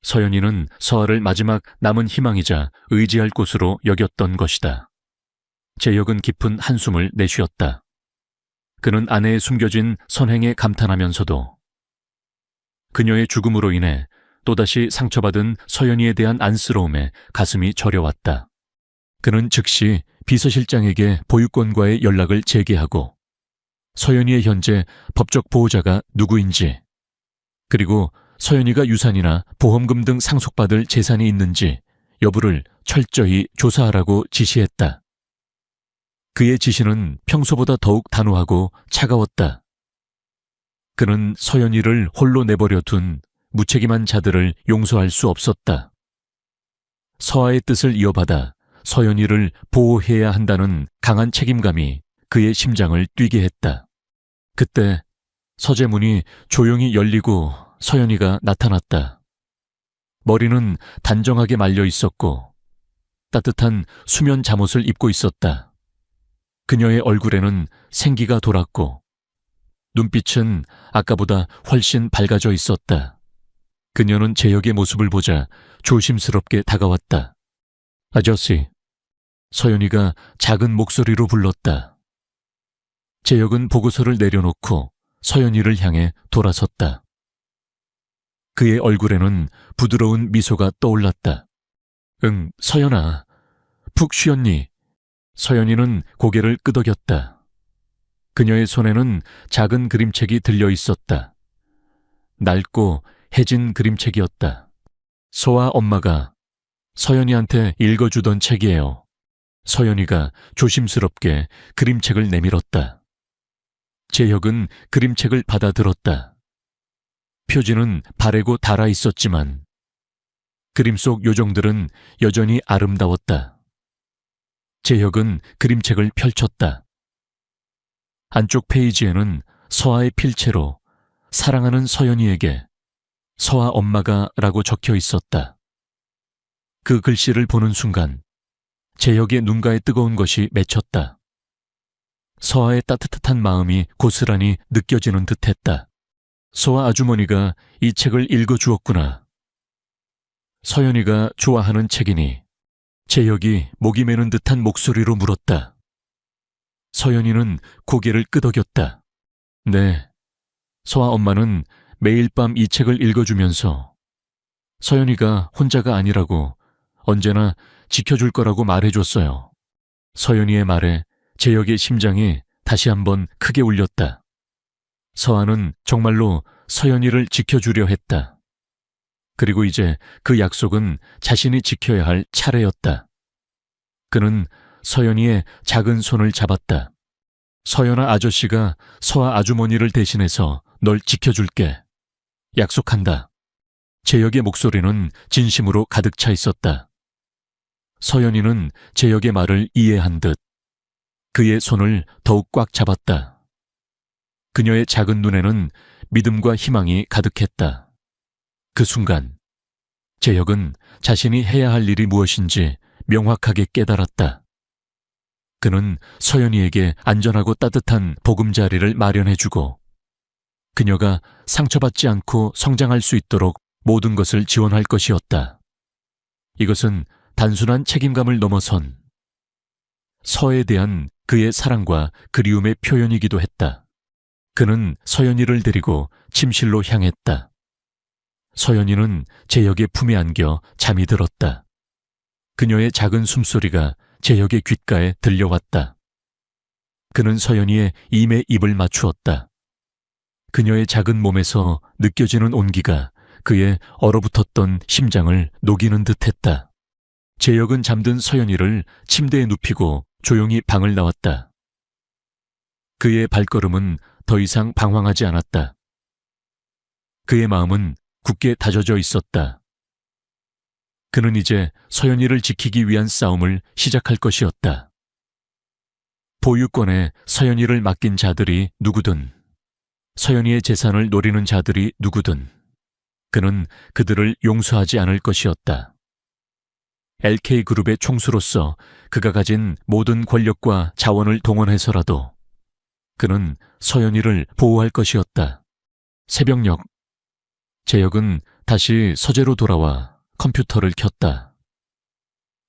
S1: 서연이는 서아를 마지막 남은 희망이자 의지할 곳으로 여겼던 것이다. 재혁은 깊은 한숨을 내쉬었다. 그는 아내의 숨겨진 선행에 감탄하면서도 그녀의 죽음으로 인해 또다시 상처받은 서연이에 대한 안쓰러움에 가슴이 저려왔다. 그는 즉시 비서실장에게 보유권과의 연락을 재개하고 서연이의 현재 법적 보호자가 누구인지 그리고 서연이가 유산이나 보험금 등 상속받을 재산이 있는지 여부를 철저히 조사하라고 지시했다. 그의 지시는 평소보다 더욱 단호하고 차가웠다. 그는 서연이를 홀로 내버려 둔 무책임한 자들을 용서할 수 없었다. 서아의 뜻을 이어받아 서연이를 보호해야 한다는 강한 책임감이 그의 심장을 뛰게 했다. 그때 서재문이 조용히 열리고 서연이가 나타났다. 머리는 단정하게 말려 있었고 따뜻한 수면 잠옷을 입고 있었다. 그녀의 얼굴에는 생기가 돌았고 눈빛은 아까보다 훨씬 밝아져 있었다. 그녀는 재혁의 모습을 보자 조심스럽게 다가왔다. 아저씨, 서연이가 작은 목소리로 불렀다. 재혁은 보고서를 내려놓고 서연이를 향해 돌아섰다. 그의 얼굴에는 부드러운 미소가 떠올랐다. 응, 서연아, 푹 쉬었니? 서연이는 고개를 끄덕였다. 그녀의 손에는 작은 그림책이 들려 있었다. 낡고 해진 그림책이었다. 서아 엄마가 서연이한테 읽어주던 책이에요. 서연이가 조심스럽게 그림책을 내밀었다. 재혁은 그림책을 받아들었다. 표지는 바래고 닳아 있었지만 그림 속 요정들은 여전히 아름다웠다. 재혁은 그림책을 펼쳤다. 안쪽 페이지에는 서아의 필체로 사랑하는 서연이에게 서아 엄마가 라고 적혀 있었다. 그 글씨를 보는 순간 재혁의 눈가에 뜨거운 것이 맺혔다. 서아의 따뜻한 마음이 고스란히 느껴지는 듯했다. 서아 아주머니가 이 책을 읽어주었구나. 서연이가 좋아하는 책이니 재혁이 목이 메는 듯한 목소리로 물었다. 서연이는 고개를 끄덕였다. 네, 서아 엄마는 매일 밤 이 책을 읽어주면서 서연이가 혼자가 아니라고 언제나 지켜줄 거라고 말해줬어요. 서연이의 말에 재혁의 심장이 다시 한번 크게 울렸다. 서아는 정말로 서연이를 지켜주려 했다. 그리고 이제 그 약속은 자신이 지켜야 할 차례였다. 그는 서연이의 작은 손을 잡았다. 서연아 아저씨가 서아 아주머니를 대신해서 널 지켜줄게. 약속한다. 재혁의 목소리는 진심으로 가득 차 있었다. 서연이는 재혁의 말을 이해한 듯 그의 손을 더욱 꽉 잡았다. 그녀의 작은 눈에는 믿음과 희망이 가득했다. 그 순간 재혁은 자신이 해야 할 일이 무엇인지 명확하게 깨달았다. 그는 서연이에게 안전하고 따뜻한 보금자리를 마련해주고 그녀가 상처받지 않고 성장할 수 있도록 모든 것을 지원할 것이었다. 이것은 단순한 책임감을 넘어선 서에 대한 그의 사랑과 그리움의 표현이기도 했다. 그는 서연이를 데리고 침실로 향했다. 서연이는 재혁의 품에 안겨 잠이 들었다. 그녀의 작은 숨소리가 재혁의 귓가에 들려왔다. 그는 서연이의 임에 입을 맞추었다. 그녀의 작은 몸에서 느껴지는 온기가 그의 얼어붙었던 심장을 녹이는 듯했다. 재혁은 잠든 서연이를 침대에 눕히고 조용히 방을 나왔다. 그의 발걸음은 더 이상 방황하지 않았다. 그의 마음은 굳게 다져져 있었다. 그는 이제 서연이를 지키기 위한 싸움을 시작할 것이었다. 보유권에 서연이를 맡긴 자들이 누구든, 서연이의 재산을 노리는 자들이 누구든, 그는 그들을 용서하지 않을 것이었다. LK그룹의 총수로서 그가 가진 모든 권력과 자원을 동원해서라도 그는 서연이를 보호할 것이었다. 새벽녘, 재혁은 다시 서재로 돌아와 컴퓨터를 켰다.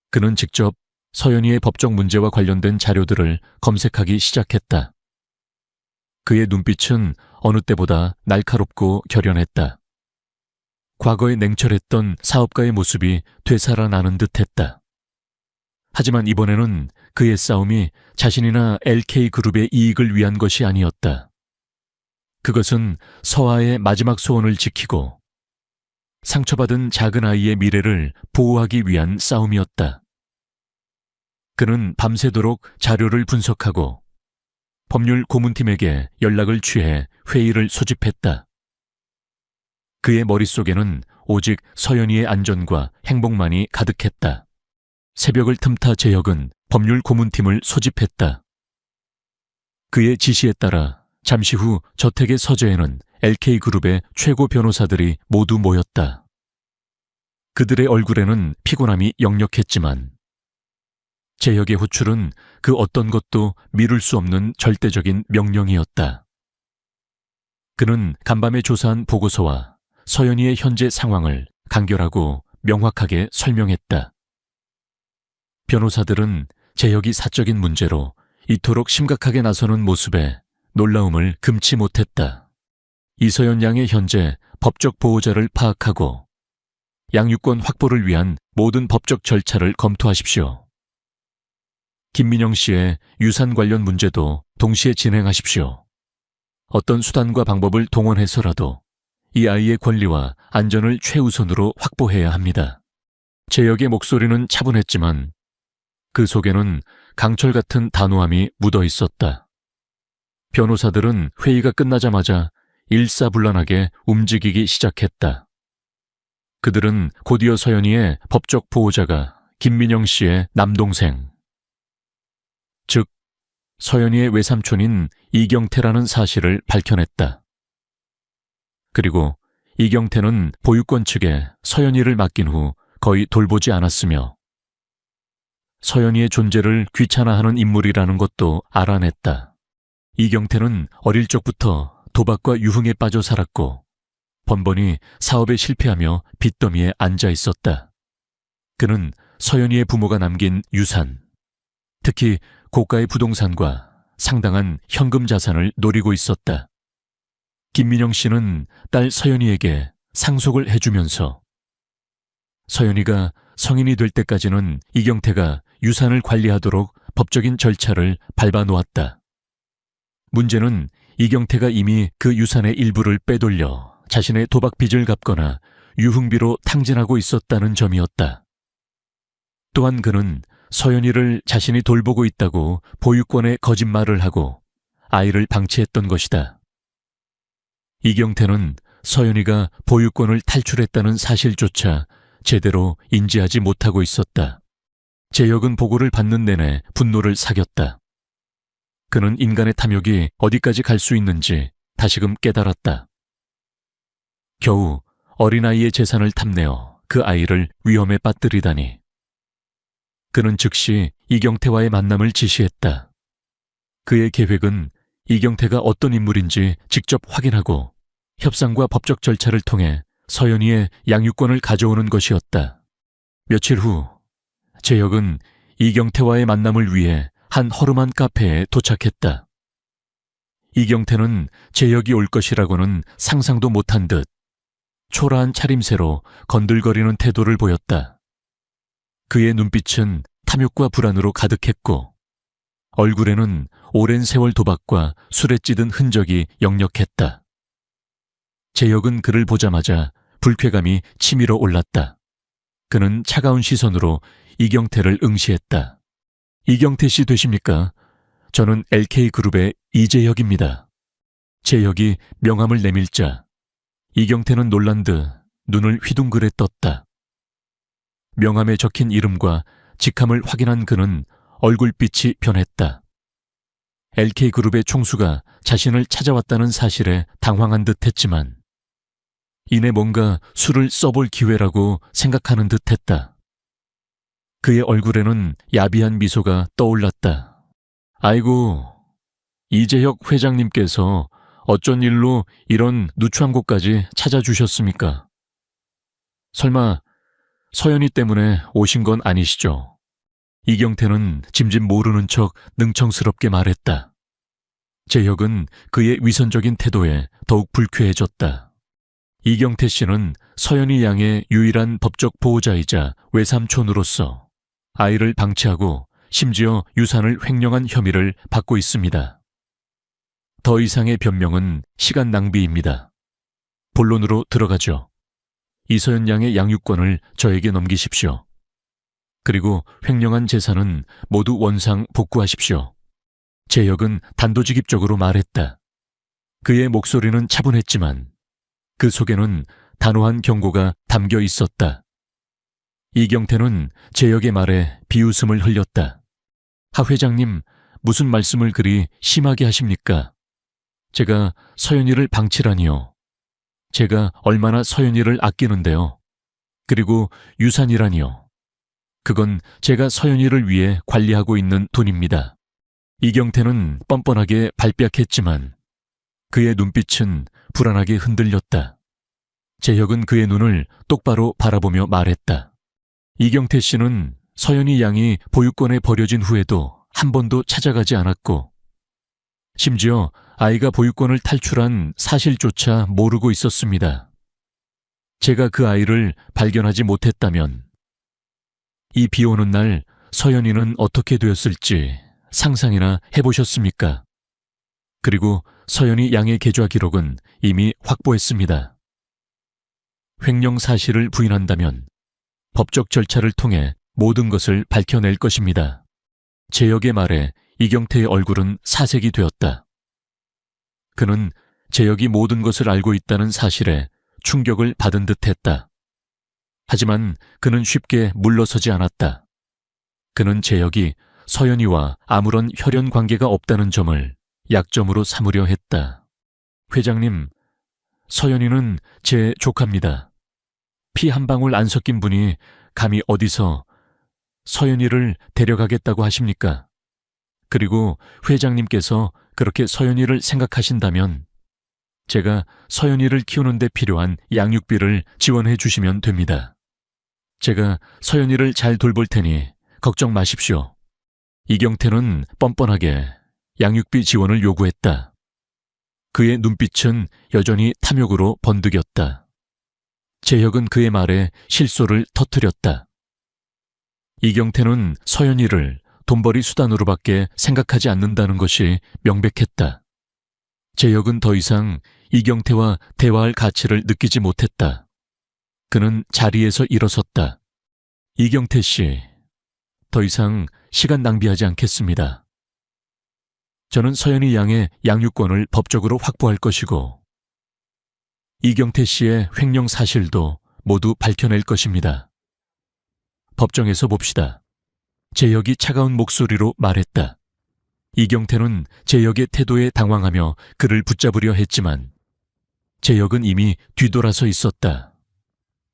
S1: 그는 직접 서연이의 법적 문제와 관련된 자료들을 검색하기 시작했다. 그의 눈빛은 어느 때보다 날카롭고 결연했다. 과거에 냉철했던 사업가의 모습이 되살아나는 듯했다. 하지만 이번에는 그의 싸움이 자신이나 LK그룹의 이익을 위한 것이 아니었다. 그것은 서아의 마지막 소원을 지키고 상처받은 작은 아이의 미래를 보호하기 위한 싸움이었다. 그는 밤새도록 자료를 분석하고 법률 고문팀에게 연락을 취해 회의를 소집했다. 그의 머릿속에는 오직 서연이의 안전과 행복만이 가득했다. 새벽을 틈타 재혁은 법률 고문팀을 소집했다. 그의 지시에 따라 잠시 후 저택의 서재에는 LK그룹의 최고 변호사들이 모두 모였다. 그들의 얼굴에는 피곤함이 역력했지만 재혁의 호출은 그 어떤 것도 미룰 수 없는 절대적인 명령이었다. 그는 간밤에 조사한 보고서와 서연이의 현재 상황을 간결하고 명확하게 설명했다. 변호사들은 재혁이 사적인 문제로 이토록 심각하게 나서는 모습에 놀라움을 금치 못했다. 이서연 양의 현재 법적 보호자를 파악하고 양육권 확보를 위한 모든 법적 절차를 검토하십시오. 김민영 씨의 유산 관련 문제도 동시에 진행하십시오. 어떤 수단과 방법을 동원해서라도 이 아이의 권리와 안전을 최우선으로 확보해야 합니다. 재혁의 목소리는 차분했지만 그 속에는 강철 같은 단호함이 묻어 있었다. 변호사들은 회의가 끝나자마자 일사불란하게 움직이기 시작했다. 그들은 곧이어 서연이의 법적 보호자가 김민영 씨의 남동생, 즉 서연이의 외삼촌인 이경태라는 사실을 밝혀냈다. 그리고 이경태는 보육권 측에 서연이를 맡긴 후 거의 돌보지 않았으며 서연이의 존재를 귀찮아하는 인물이라는 것도 알아냈다. 이경태는 어릴 적부터 도박과 유흥에 빠져 살았고 번번이 사업에 실패하며 빚더미에 앉아 있었다. 그는 서연이의 부모가 남긴 유산, 특히 고가의 부동산과 상당한 현금 자산을 노리고 있었다. 김민영 씨는 딸 서연이에게 상속을 해주면서 서연이가 성인이 될 때까지는 이경태가 유산을 관리하도록 법적인 절차를 밟아놓았다. 문제는 이경태가 이미 그 유산의 일부를 빼돌려 자신의 도박 빚을 갚거나 유흥비로 탕진하고 있었다는 점이었다. 또한 그는 서연이를 자신이 돌보고 있다고 보육권에 거짓말을 하고 아이를 방치했던 것이다. 이경태는 서연이가 보육권을 탈출했다는 사실조차 제대로 인지하지 못하고 있었다. 재혁은 보고를 받는 내내 분노를 사겼다. 그는 인간의 탐욕이 어디까지 갈 수 있는지 다시금 깨달았다. 겨우 어린아이의 재산을 탐내어 그 아이를 위험에 빠뜨리다니. 그는 즉시 이경태와의 만남을 지시했다. 그의 계획은 이경태가 어떤 인물인지 직접 확인하고 협상과 법적 절차를 통해 서연이의 양육권을 가져오는 것이었다. 며칠 후 재혁은 이경태와의 만남을 위해 한 허름한 카페에 도착했다. 이경태는 재혁이 올 것이라고는 상상도 못한 듯 초라한 차림새로 건들거리는 태도를 보였다. 그의 눈빛은 탐욕과 불안으로 가득했고 얼굴에는 오랜 세월 도박과 술에 찌든 흔적이 역력했다. 재혁은 그를 보자마자 불쾌감이 치밀어 올랐다. 그는 차가운 시선으로 이경태를 응시했다. 이경태 씨 되십니까? 저는 LK그룹의 이재혁입니다. 재혁이 명함을 내밀자 이경태는 놀란 듯 눈을 휘둥그레 떴다. 명함에 적힌 이름과 직함을 확인한 그는 얼굴빛이 변했다. LK그룹의 총수가 자신을 찾아왔다는 사실에 당황한 듯 했지만 이내 뭔가 수를 써볼 기회라고 생각하는 듯 했다. 그의 얼굴에는 야비한 미소가 떠올랐다. 아이고, 이재혁 회장님께서 어쩐 일로 이런 누추한 곳까지 찾아주셨습니까? 설마 서연이 때문에 오신 건 아니시죠? 이경태는 짐짓 모르는 척 능청스럽게 말했다. 재혁은 그의 위선적인 태도에 더욱 불쾌해졌다. 이경태 씨는 서연이 양의 유일한 법적 보호자이자 외삼촌으로서 아이를 방치하고 심지어 유산을 횡령한 혐의를 받고 있습니다. 더 이상의 변명은 시간 낭비입니다. 본론으로 들어가죠. 이서연 양의 양육권을 저에게 넘기십시오. 그리고 횡령한 재산은 모두 원상 복구하십시오. 재혁은 단도직입적으로 말했다. 그의 목소리는 차분했지만 그 속에는 단호한 경고가 담겨 있었다. 이경태는 재혁의 말에 비웃음을 흘렸다. 하 회장님, 무슨 말씀을 그리 심하게 하십니까? 제가 서연이를 방치라니요. 제가 얼마나 서연이를 아끼는데요. 그리고 유산이라니요. 그건 제가 서연이를 위해 관리하고 있는 돈입니다. 이경태는 뻔뻔하게 발뺌했지만 그의 눈빛은 불안하게 흔들렸다. 재혁은 그의 눈을 똑바로 바라보며 말했다. 이경태 씨는 서연이 양이 보육권에 버려진 후에도 한 번도 찾아가지 않았고 심지어 아이가 보육권을 탈출한 사실조차 모르고 있었습니다. 제가 그 아이를 발견하지 못했다면 이 비 오는 날 서연이는 어떻게 되었을지 상상이나 해보셨습니까? 그리고 서연이 양의 계좌 기록은 이미 확보했습니다. 횡령 사실을 부인한다면 법적 절차를 통해 모든 것을 밝혀낼 것입니다. 재혁의 말에 이경태의 얼굴은 사색이 되었다. 그는 재혁이 모든 것을 알고 있다는 사실에 충격을 받은 듯했다. 하지만 그는 쉽게 물러서지 않았다. 그는 재혁이 서연이와 아무런 혈연 관계가 없다는 점을 약점으로 삼으려 했다. 회장님, 서연이는 제 조카입니다. 피 한 방울 안 섞인 분이 감히 어디서 서연이를 데려가겠다고 하십니까? 그리고 회장님께서 그렇게 서연이를 생각하신다면 제가 서연이를 키우는 데 필요한 양육비를 지원해 주시면 됩니다. 제가 서연이를 잘 돌볼 테니 걱정 마십시오. 이경태는 뻔뻔하게 양육비 지원을 요구했다. 그의 눈빛은 여전히 탐욕으로 번득였다. 재혁은 그의 말에 실소를 터뜨렸다. 이경태는 서연이를 돈벌이 수단으로밖에 생각하지 않는다는 것이 명백했다. 재혁은 더 이상 이경태와 대화할 가치를 느끼지 못했다. 그는 자리에서 일어섰다. 이경태 씨, 더 이상 시간 낭비하지 않겠습니다. 저는 서연이 양의 양육권을 법적으로 확보할 것이고 이경태 씨의 횡령 사실도 모두 밝혀낼 것입니다. 법정에서 봅시다. 재혁이 차가운 목소리로 말했다. 이경태는 재혁의 태도에 당황하며 그를 붙잡으려 했지만 재혁은 이미 뒤돌아서 있었다.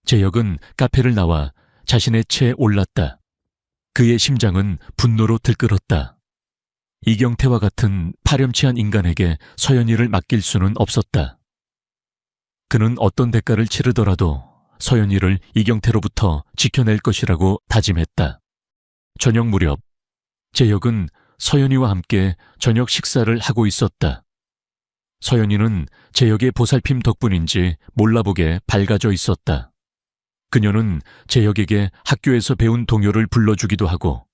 S1: 재혁은 카페를 나와 자신의 채에 올랐다. 그의 심장은 분노로 들끓었다. 이경태와 같은 파렴치한 인간에게 서연이를 맡길 수는 없었다. 그는 어떤 대가를 치르더라도 서연이를 이경태로부터 지켜낼 것이라고 다짐했다. 저녁 무렵 재혁은 서연이와 함께 저녁 식사를 하고 있었다. 서연이는 재혁의 보살핌 덕분인지 몰라보게 밝아져 있었다. 그녀는 재혁에게 학교에서 배운 동요를 불러주기도 하고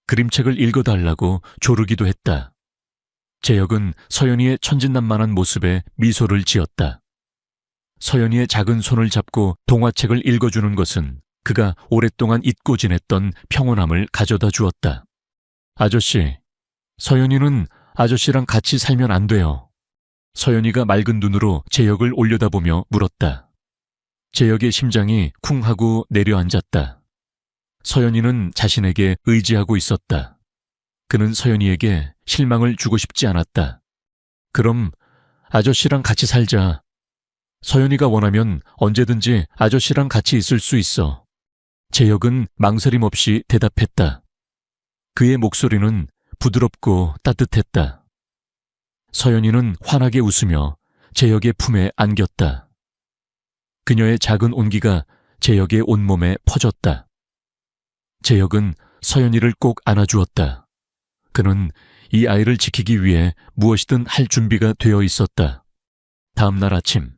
S1: 그림책을 읽어달라고 조르기도 했다. 재혁은 서연이의 천진난만한 모습에 미소를 지었다. 서연이의 작은 손을 잡고 동화책을 읽어주는 것은 그가 오랫동안 잊고 지냈던 평온함을 가져다 주었다. 아저씨, 서연이는 아저씨랑 같이 살면 안 돼요. 서연이가 맑은 눈으로 재혁을 올려다보며 물었다. 재혁의 심장이 쿵 하고 내려앉았다. 서연이는 자신에게 의지하고 있었다. 그는 서연이에게 실망을 주고 싶지 않았다. 그럼 아저씨랑 같이 살자. 서연이가 원하면 언제든지 아저씨랑 같이 있을 수 있어. 재혁은 망설임 없이 대답했다. 그의 목소리는 부드럽고 따뜻했다. 서연이는 환하게 웃으며 재혁의 품에 안겼다. 그녀의 작은 온기가 재혁의 온몸에 퍼졌다. 재혁은 서연이를 꼭 안아주었다. 그는 이 아이를 지키기 위해 무엇이든 할 준비가 되어 있었다. 다음 날 아침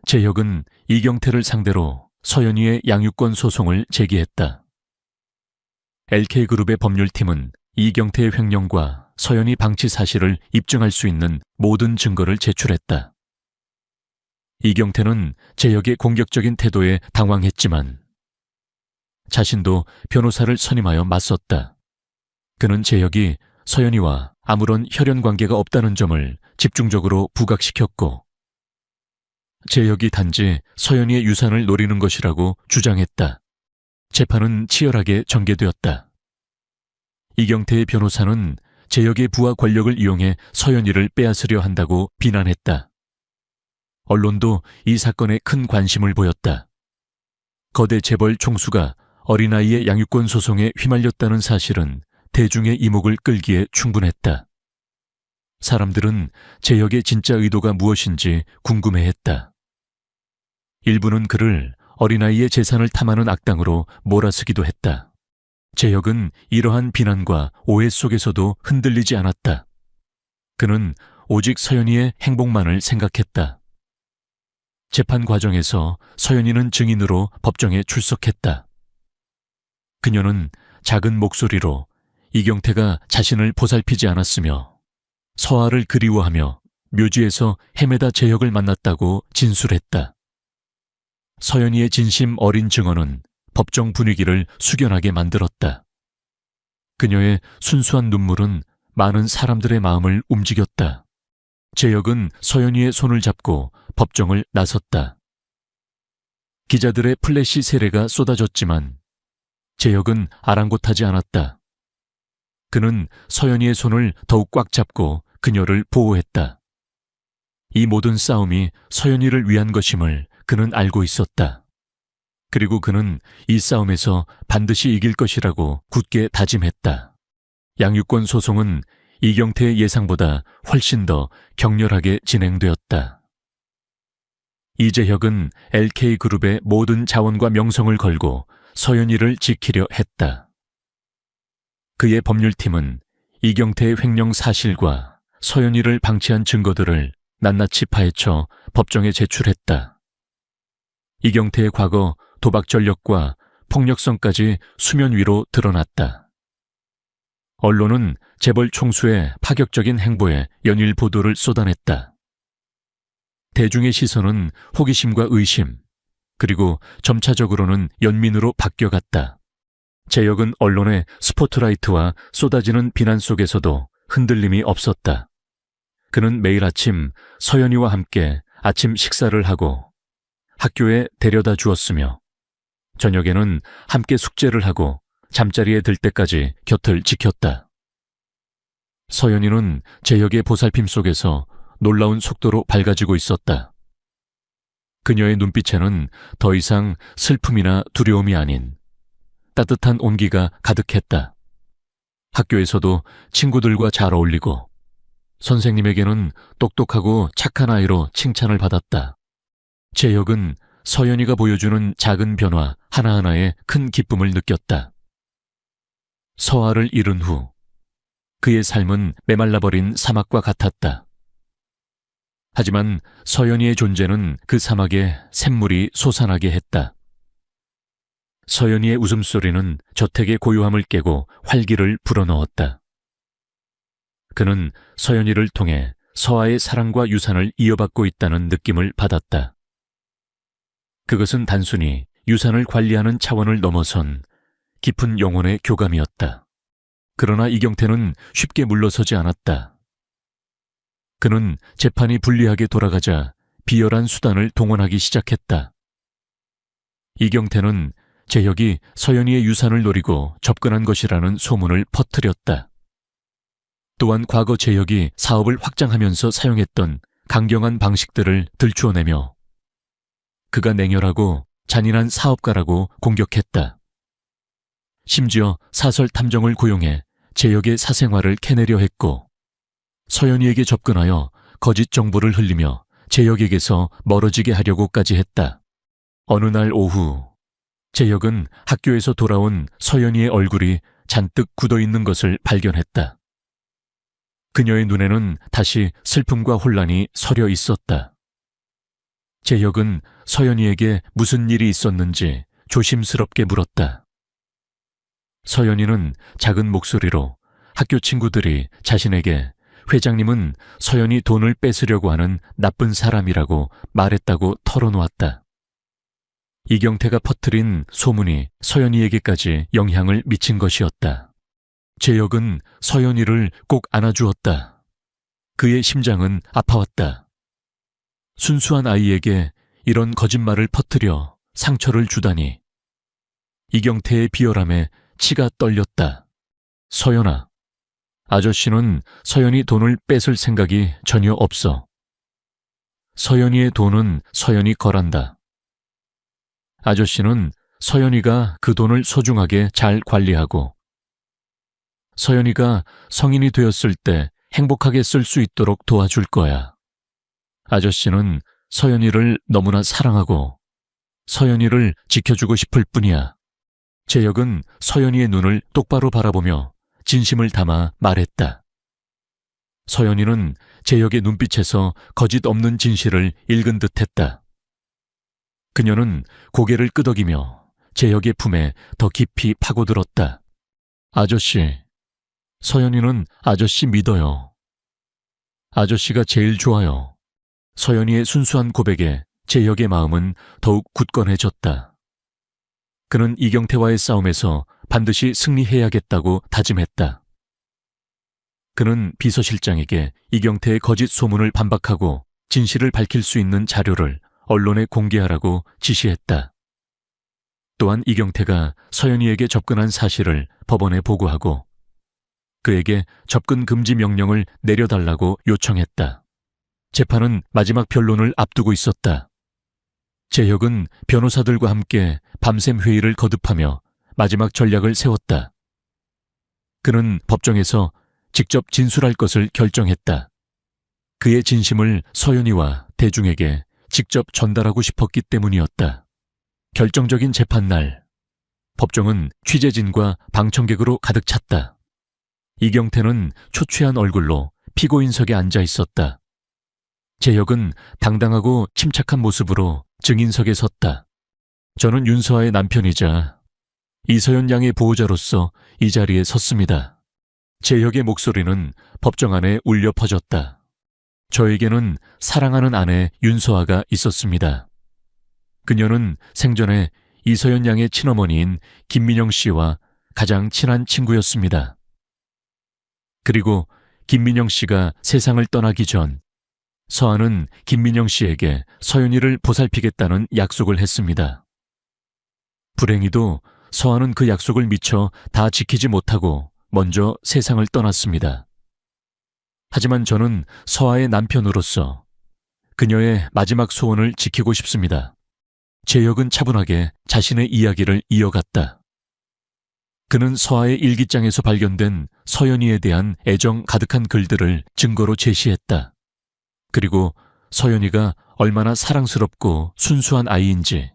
S1: 재혁은 이경태를 상대로 서연이의 양육권 소송을 제기했다. LK그룹의 법률팀은 이경태의 횡령과 서연이 방치 사실을 입증할 수 있는 모든 증거를 제출했다. 이경태는 재혁의 공격적인 태도에 당황했지만 자신도 변호사를 선임하여 맞섰다. 그는 재혁이 서연이와 아무런 혈연 관계가 없다는 점을 집중적으로 부각시켰고 재혁이 단지 서연이의 유산을 노리는 것이라고 주장했다. 재판은 치열하게 전개되었다. 이경태의 변호사는 재혁의 부하 권력을 이용해 서연이를 빼앗으려 한다고 비난했다. 언론도 이 사건에 큰 관심을 보였다. 거대 재벌 총수가 어린아이의 양육권 소송에 휘말렸다는 사실은 대중의 이목을 끌기에 충분했다. 사람들은 재혁의 진짜 의도가 무엇인지 궁금해했다. 일부는 그를 어린아이의 재산을 탐하는 악당으로 몰아쓰기도 했다. 재혁은 이러한 비난과 오해 속에서도 흔들리지 않았다. 그는 오직 서연이의 행복만을 생각했다. 재판 과정에서 서연이는 증인으로 법정에 출석했다. 그녀는 작은 목소리로 이경태가 자신을 보살피지 않았으며 서아를 그리워하며 묘지에서 헤매다 재혁을 만났다고 진술했다. 서연이의 진심 어린 증언은 법정 분위기를 숙연하게 만들었다. 그녀의 순수한 눈물은 많은 사람들의 마음을 움직였다. 재혁은 서연이의 손을 잡고 법정을 나섰다. 기자들의 플래시 세례가 쏟아졌지만 재혁은 아랑곳하지 않았다. 그는 서연이의 손을 더욱 꽉 잡고 그녀를 보호했다. 이 모든 싸움이 서연이를 위한 것임을 그는 알고 있었다. 그리고 그는 이 싸움에서 반드시 이길 것이라고 굳게 다짐했다. 양육권 소송은 이경태의 예상보다 훨씬 더 격렬하게 진행되었다. 이재혁은 LK그룹의 모든 자원과 명성을 걸고 서연이를 지키려 했다. 그의 법률팀은 이경태의 횡령 사실과 서연이를 방치한 증거들을 낱낱이 파헤쳐 법정에 제출했다. 이경태의 과거 도박 전력과 폭력성까지 수면 위로 드러났다. 언론은 재벌 총수의 파격적인 행보에 연일 보도를 쏟아냈다. 대중의 시선은 호기심과 의심, 그리고 점차적으로는 연민으로 바뀌어갔다. 재혁은 언론의 스포트라이트와 쏟아지는 비난 속에서도 흔들림이 없었다. 그는 매일 아침 서연이와 함께 아침 식사를 하고 학교에 데려다 주었으며 저녁에는 함께 숙제를 하고 잠자리에 들 때까지 곁을 지켰다. 서연이는 재혁의 보살핌 속에서 놀라운 속도로 밝아지고 있었다. 그녀의 눈빛에는 더 이상 슬픔이나 두려움이 아닌 따뜻한 온기가 가득했다. 학교에서도 친구들과 잘 어울리고 선생님에게는 똑똑하고 착한 아이로 칭찬을 받았다. 재혁은 서연이가 보여주는 작은 변화 하나하나에 큰 기쁨을 느꼈다. 서아를 잃은 후 그의 삶은 메말라버린 사막과 같았다. 하지만 서연이의 존재는 그 사막에 샘물이 솟아나게 했다. 서연이의 웃음소리는 저택의 고요함을 깨고 활기를 불어넣었다. 그는 서연이를 통해 서아의 사랑과 유산을 이어받고 있다는 느낌을 받았다. 그것은 단순히 유산을 관리하는 차원을 넘어선 깊은 영혼의 교감이었다. 그러나 이경태는 쉽게 물러서지 않았다. 그는 재판이 불리하게 돌아가자 비열한 수단을 동원하기 시작했다. 이경태는 재혁이 서연이의 유산을 노리고 접근한 것이라는 소문을 퍼뜨렸다. 또한 과거 재혁이 사업을 확장하면서 사용했던 강경한 방식들을 들추어내며 그가 냉혈하고 잔인한 사업가라고 공격했다. 심지어 사설 탐정을 고용해 재혁의 사생활을 캐내려 했고 서연이에게 접근하여 거짓 정보를 흘리며 재혁에게서 멀어지게 하려고까지 했다. 어느 날 오후 재혁은 학교에서 돌아온 서연이의 얼굴이 잔뜩 굳어있는 것을 발견했다. 그녀의 눈에는 다시 슬픔과 혼란이 서려 있었다. 재혁은 서연이에게 무슨 일이 있었는지 조심스럽게 물었다. 서연이는 작은 목소리로 학교 친구들이 자신에게 회장님은 서연이 돈을 뺏으려고 하는 나쁜 사람이라고 말했다고 털어놓았다. 이경태가 퍼뜨린 소문이 서연이에게까지 영향을 미친 것이었다. 재혁은 서연이를 꼭 안아주었다. 그의 심장은 아파왔다. 순수한 아이에게 이런 거짓말을 퍼뜨려 상처를 주다니. 이경태의 비열함에 치가 떨렸다. 서연아, 아저씨는 서연이 돈을 뺏을 생각이 전혀 없어. 서연이의 돈은 서연이 거란다. 아저씨는 서연이가 그 돈을 소중하게 잘 관리하고 서연이가 성인이 되었을 때 행복하게 쓸 수 있도록 도와줄 거야. 아저씨는 서연이를 너무나 사랑하고 서연이를 지켜주고 싶을 뿐이야. 재혁은 서연이의 눈을 똑바로 바라보며 진심을 담아 말했다. 서연이는 재혁의 눈빛에서 거짓 없는 진실을 읽은 듯했다. 그녀는 고개를 끄덕이며 재혁의 품에 더 깊이 파고들었다. 아저씨, 서연이는 아저씨 믿어요. 아저씨가 제일 좋아요. 서연이의 순수한 고백에 재혁의 마음은 더욱 굳건해졌다. 그는 이경태와의 싸움에서 반드시 승리해야겠다고 다짐했다. 그는 비서실장에게 이경태의 거짓 소문을 반박하고 진실을 밝힐 수 있는 자료를 언론에 공개하라고 지시했다. 또한 이경태가 서연이에게 접근한 사실을 법원에 보고하고 그에게 접근 금지 명령을 내려달라고 요청했다. 재판은 마지막 변론을 앞두고 있었다. 재혁은 변호사들과 함께 밤샘 회의를 거듭하며 마지막 전략을 세웠다. 그는 법정에서 직접 진술할 것을 결정했다. 그의 진심을 서연이와 대중에게 직접 전달하고 싶었기 때문이었다. 결정적인 재판날, 법정은 취재진과 방청객으로 가득 찼다. 이경태는 초췌한 얼굴로 피고인석에 앉아 있었다. 재혁은 당당하고 침착한 모습으로 증인석에 섰다. 저는 윤서아의 남편이자 이서연 양의 보호자로서 이 자리에 섰습니다. 재혁의 목소리는 법정 안에 울려 퍼졌다. 저에게는 사랑하는 아내 윤서아가 있었습니다. 그녀는 생전에 이서연 양의 친어머니인 김민영 씨와 가장 친한 친구였습니다. 그리고 김민영 씨가 세상을 떠나기 전 서아는 김민영 씨에게 서연이를 보살피겠다는 약속을 했습니다. 불행히도 서아는 그 약속을 미처 다 지키지 못하고 먼저 세상을 떠났습니다. 하지만 저는 서아의 남편으로서 그녀의 마지막 소원을 지키고 싶습니다. 재혁은 차분하게 자신의 이야기를 이어갔다. 그는 서아의 일기장에서 발견된 서연이에 대한 애정 가득한 글들을 증거로 제시했다. 그리고 서연이가 얼마나 사랑스럽고 순수한 아이인지,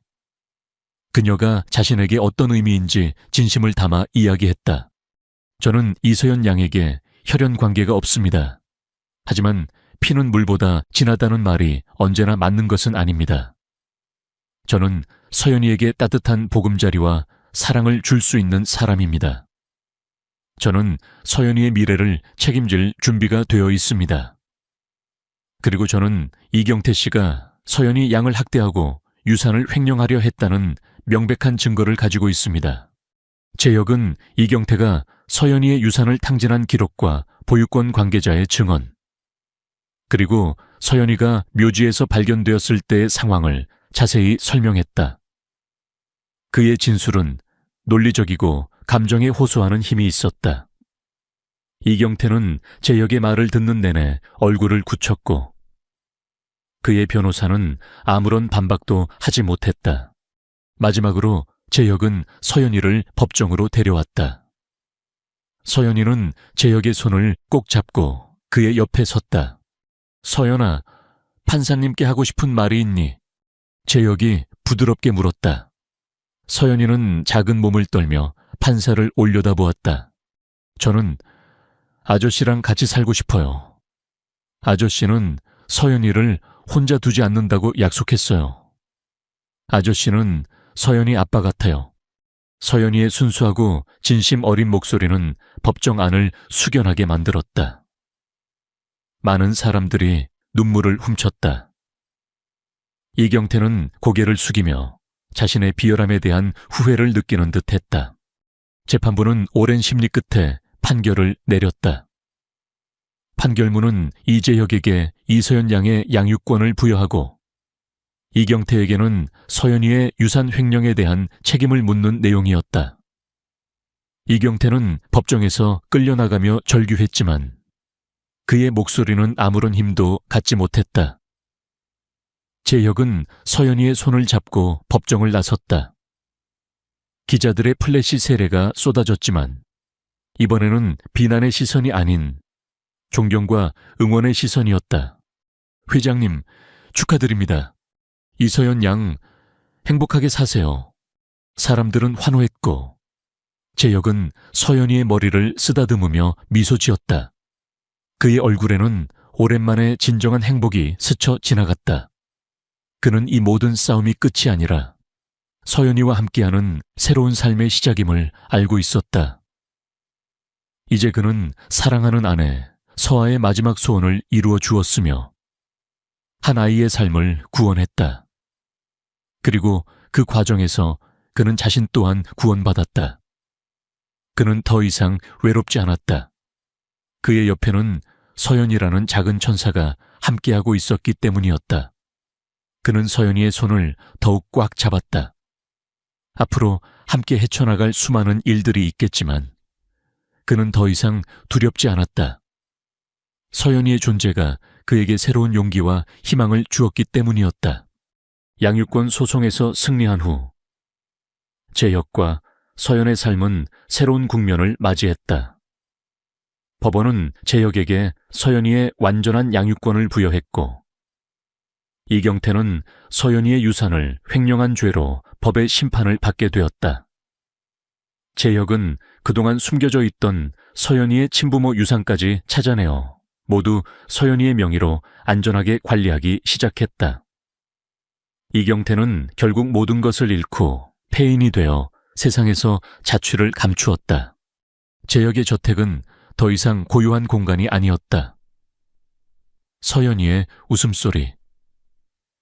S1: 그녀가 자신에게 어떤 의미인지 진심을 담아 이야기했다. 저는 이서연 양에게 혈연 관계가 없습니다. 하지만 피는 물보다 진하다는 말이 언제나 맞는 것은 아닙니다. 저는 서연이에게 따뜻한 보금자리와 사랑을 줄 수 있는 사람입니다. 저는 서연이의 미래를 책임질 준비가 되어 있습니다. 그리고 저는 이경태 씨가 서연이 양을 학대하고 유산을 횡령하려 했다는 명백한 증거를 가지고 있습니다. 재혁은 이경태가 서연이의 유산을 탕진한 기록과 보유권 관계자의 증언, 그리고 서연이가 묘지에서 발견되었을 때의 상황을 자세히 설명했다. 그의 진술은 논리적이고 감정에 호소하는 힘이 있었다. 이경태는 재혁의 말을 듣는 내내 얼굴을 굳혔고 그의 변호사는 아무런 반박도 하지 못했다. 마지막으로 재혁은 서연이를 법정으로 데려왔다. 서연이는 재혁의 손을 꼭 잡고 그의 옆에 섰다. 서연아, 판사님께 하고 싶은 말이 있니? 재혁이 부드럽게 물었다. 서연이는 작은 몸을 떨며 판사를 올려다보았다. 저는 아저씨랑 같이 살고 싶어요. 아저씨는 서연이를 혼자 두지 않는다고 약속했어요. 아저씨는 서연이 아빠 같아요. 서연이의 순수하고 진심 어린 목소리는 법정 안을 숙연하게 만들었다. 많은 사람들이 눈물을 훔쳤다. 이경태는 고개를 숙이며 자신의 비열함에 대한 후회를 느끼는 듯 했다. 재판부는 오랜 심리 끝에 판결을 내렸다. 판결문은 이재혁에게 이서연 양의 양육권을 부여하고 이경태에게는 서연이의 유산 횡령에 대한 책임을 묻는 내용이었다. 이경태는 법정에서 끌려나가며 절규했지만 그의 목소리는 아무런 힘도 갖지 못했다. 재혁은 서연이의 손을 잡고 법정을 나섰다. 기자들의 플래시 세례가 쏟아졌지만 이번에는 비난의 시선이 아닌 존경과 응원의 시선이었다. 회장님, 축하드립니다. 이서연 양, 행복하게 사세요. 사람들은 환호했고 재혁은 서연이의 머리를 쓰다듬으며 미소 지었다. 그의 얼굴에는 오랜만에 진정한 행복이 스쳐 지나갔다. 그는 이 모든 싸움이 끝이 아니라 서연이와 함께하는 새로운 삶의 시작임을 알고 있었다. 이제 그는 사랑하는 아내 서아의 마지막 소원을 이루어 주었으며 한 아이의 삶을 구원했다. 그리고 그 과정에서 그는 자신 또한 구원받았다. 그는 더 이상 외롭지 않았다. 그의 옆에는 서연이라는 작은 천사가 함께하고 있었기 때문이었다. 그는 서연이의 손을 더욱 꽉 잡았다. 앞으로 함께 헤쳐나갈 수많은 일들이 있겠지만 그는 더 이상 두렵지 않았다. 서연이의 존재가 그에게 새로운 용기와 희망을 주었기 때문이었다. 양육권 소송에서 승리한 후 제혁과 서연의 삶은 새로운 국면을 맞이했다. 법원은 제혁에게 서연이의 완전한 양육권을 부여했고 이경태는 서연이의 유산을 횡령한 죄로 법의 심판을 받게 되었다. 제혁은 그동안 숨겨져 있던 서연이의 친부모 유산까지 찾아내어 모두 서연이의 명의로 안전하게 관리하기 시작했다. 이경태는 결국 모든 것을 잃고 폐인이 되어 세상에서 자취를 감추었다. 제혁의 저택은 더 이상 고요한 공간이 아니었다. 서연이의 웃음소리,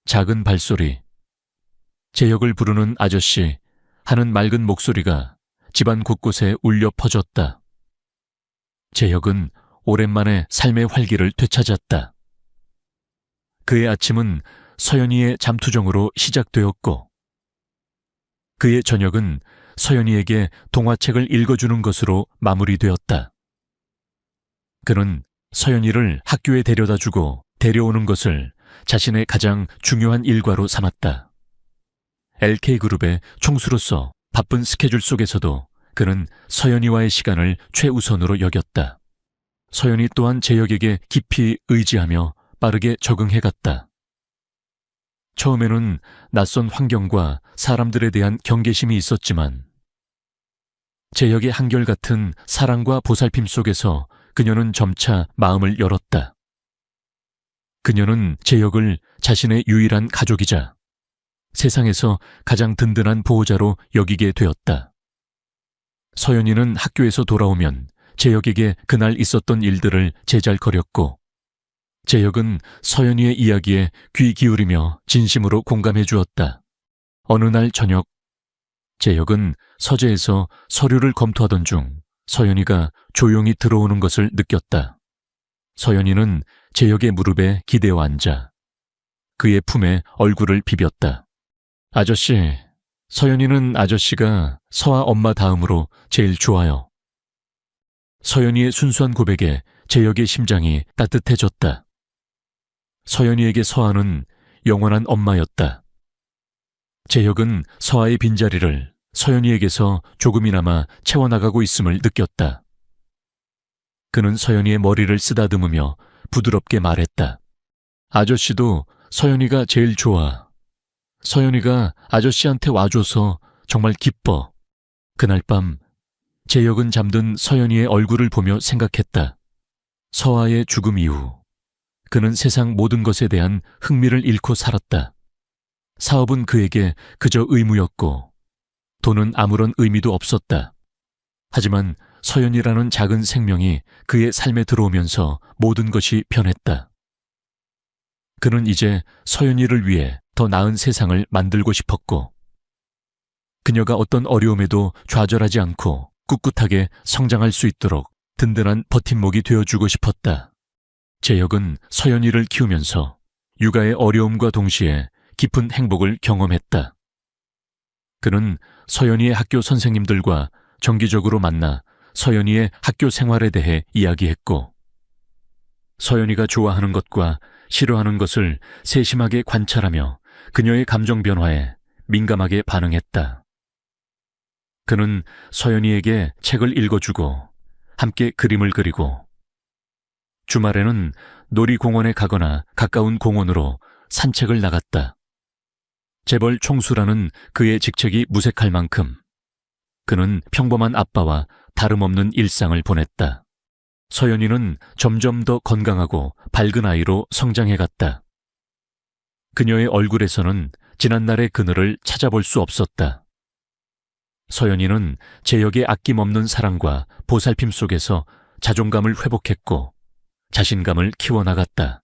S1: 작은 발소리, 제혁을 부르는 아저씨 하는 맑은 목소리가 집안 곳곳에 울려 퍼졌다. 제혁은 오랜만에 삶의 활기를 되찾았다. 그의 아침은 서연이의 잠투정으로 시작되었고 그의 저녁은 서연이에게 동화책을 읽어주는 것으로 마무리되었다. 그는 서연이를 학교에 데려다주고 데려오는 것을 자신의 가장 중요한 일과로 삼았다. LK그룹의 총수로서 바쁜 스케줄 속에서도 그는 서연이와의 시간을 최우선으로 여겼다. 서연이 또한 제혁에게 깊이 의지하며 빠르게 적응해갔다. 처음에는 낯선 환경과 사람들에 대한 경계심이 있었지만 제혁의 한결같은 사랑과 보살핌 속에서 그녀는 점차 마음을 열었다. 그녀는 제혁을 자신의 유일한 가족이자 세상에서 가장 든든한 보호자로 여기게 되었다. 서연이는 학교에서 돌아오면 제혁에게 그날 있었던 일들을 제잘거렸고 제혁은 서연이의 이야기에 귀 기울이며 진심으로 공감해 주었다. 어느 날 저녁 제혁은 서재에서 서류를 검토하던 중 서연이가 조용히 들어오는 것을 느꼈다. 서연이는 제혁의 무릎에 기대어 앉아 그의 품에 얼굴을 비볐다. 아저씨, 서연이는 아저씨가 서아 엄마 다음으로 제일 좋아요. 서연이의 순수한 고백에 제혁의 심장이 따뜻해졌다. 서연이에게 서아는 영원한 엄마였다. 제혁은 서아의 빈자리를 서연이에게서 조금이나마 채워나가고 있음을 느꼈다. 그는 서연이의 머리를 쓰다듬으며 부드럽게 말했다. 아저씨도 서연이가 제일 좋아. 서연이가 아저씨한테 와줘서 정말 기뻐. 그날 밤 제혁은 잠든 서연이의 얼굴을 보며 생각했다. 서아의 죽음 이후 그는 세상 모든 것에 대한 흥미를 잃고 살았다. 사업은 그에게 그저 의무였고 돈은 아무런 의미도 없었다. 하지만 서연이라는 작은 생명이 그의 삶에 들어오면서 모든 것이 변했다. 그는 이제 서연이를 위해 더 나은 세상을 만들고 싶었고 그녀가 어떤 어려움에도 좌절하지 않고 꿋꿋하게 성장할 수 있도록 든든한 버팀목이 되어주고 싶었다. 제혁은 서연이를 키우면서 육아의 어려움과 동시에 깊은 행복을 경험했다. 그는 서연이의 학교 선생님들과 정기적으로 만나 서연이의 학교 생활에 대해 이야기했고 서연이가 좋아하는 것과 싫어하는 것을 세심하게 관찰하며 그녀의 감정 변화에 민감하게 반응했다. 그는 서연이에게 책을 읽어주고 함께 그림을 그리고 주말에는 놀이공원에 가거나 가까운 공원으로 산책을 나갔다. 재벌 총수라는 그의 직책이 무색할 만큼 그는 평범한 아빠와 다름없는 일상을 보냈다. 서연이는 점점 더 건강하고 밝은 아이로 성장해갔다. 그녀의 얼굴에서는 지난날의 그늘을 찾아볼 수 없었다. 서연이는 제혁의 아낌없는 사랑과 보살핌 속에서 자존감을 회복했고 자신감을 키워나갔다.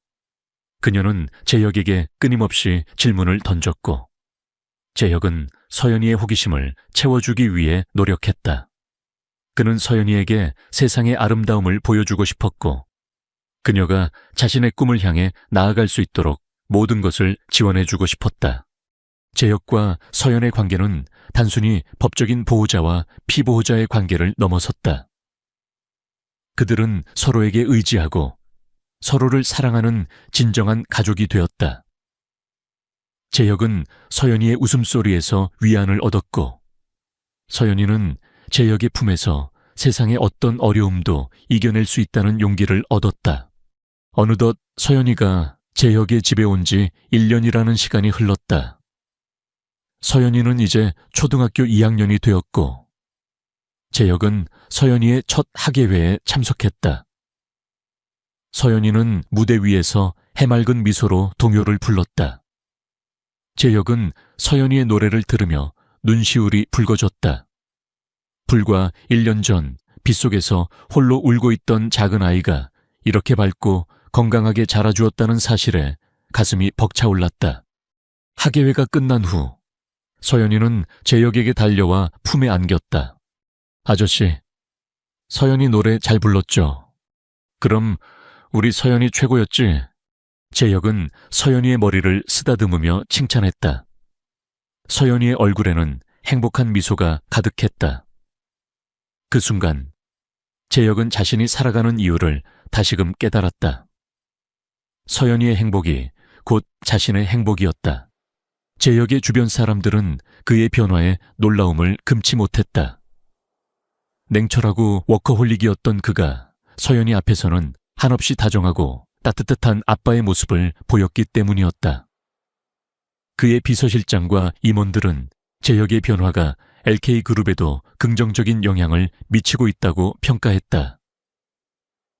S1: 그녀는 제혁에게 끊임없이 질문을 던졌고 제혁은 서연이의 호기심을 채워주기 위해 노력했다. 그는 서연이에게 세상의 아름다움을 보여주고 싶었고 그녀가 자신의 꿈을 향해 나아갈 수 있도록 모든 것을 지원해주고 싶었다. 제혁과 서연의 관계는 단순히 법적인 보호자와 피보호자의 관계를 넘어섰다. 그들은 서로에게 의지하고 서로를 사랑하는 진정한 가족이 되었다. 재혁은 서연이의 웃음소리에서 위안을 얻었고, 서연이는 재혁의 품에서 세상의 어떤 어려움도 이겨낼 수 있다는 용기를 얻었다. 어느덧 서연이가 재혁의 집에 온 지 1년이라는 시간이 흘렀다. 서연이는 이제 초등학교 2학년이 되었고, 재혁은 서연이의 첫 학예회에 참석했다. 서연이는 무대 위에서 해맑은 미소로 동요를 불렀다. 재혁은 서연이의 노래를 들으며 눈시울이 붉어졌다. 불과 1년 전 빗속에서 홀로 울고 있던 작은 아이가 이렇게 밝고 건강하게 자라주었다는 사실에 가슴이 벅차올랐다. 학예회가 끝난 후 서연이는 재혁에게 달려와 품에 안겼다. 아저씨, 서연이 노래 잘 불렀죠? 그럼 우리 서연이 최고였지? 재혁은 서연이의 머리를 쓰다듬으며 칭찬했다. 서연이의 얼굴에는 행복한 미소가 가득했다. 그 순간 재혁은 자신이 살아가는 이유를 다시금 깨달았다. 서연이의 행복이 곧 자신의 행복이었다. 재혁의 주변 사람들은 그의 변화에 놀라움을 금치 못했다. 냉철하고 워커홀릭이었던 그가 서연이 앞에서는 한없이 다정하고 따뜻한 아빠의 모습을 보였기 때문이었다. 그의 비서실장과 임원들은 재혁의 변화가 LK그룹에도 긍정적인 영향을 미치고 있다고 평가했다.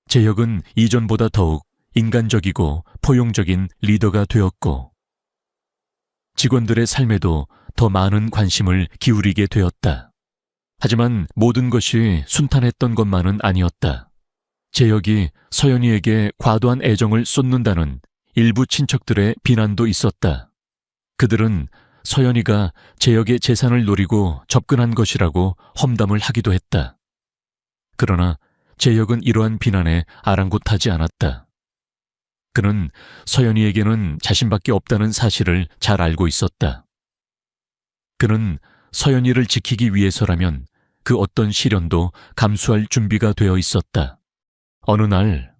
S1: 재혁은 이전보다 더욱 인간적이고 포용적인 리더가 되었고, 직원들의 삶에도 더 많은 관심을 기울이게 되었다. 하지만 모든 것이 순탄했던 것만은 아니었다. 재혁이 서연이에게 과도한 애정을 쏟는다는 일부 친척들의 비난도 있었다. 그들은 서연이가 재혁의 재산을 노리고 접근한 것이라고 험담을 하기도 했다. 그러나 재혁은 이러한 비난에 아랑곳하지 않았다. 그는 서연이에게는 자신밖에 없다는 사실을 잘 알고 있었다. 그는 서연이를 지키기 위해서라면 그 어떤 시련도 감수할 준비가 되어 있었다. 어느 날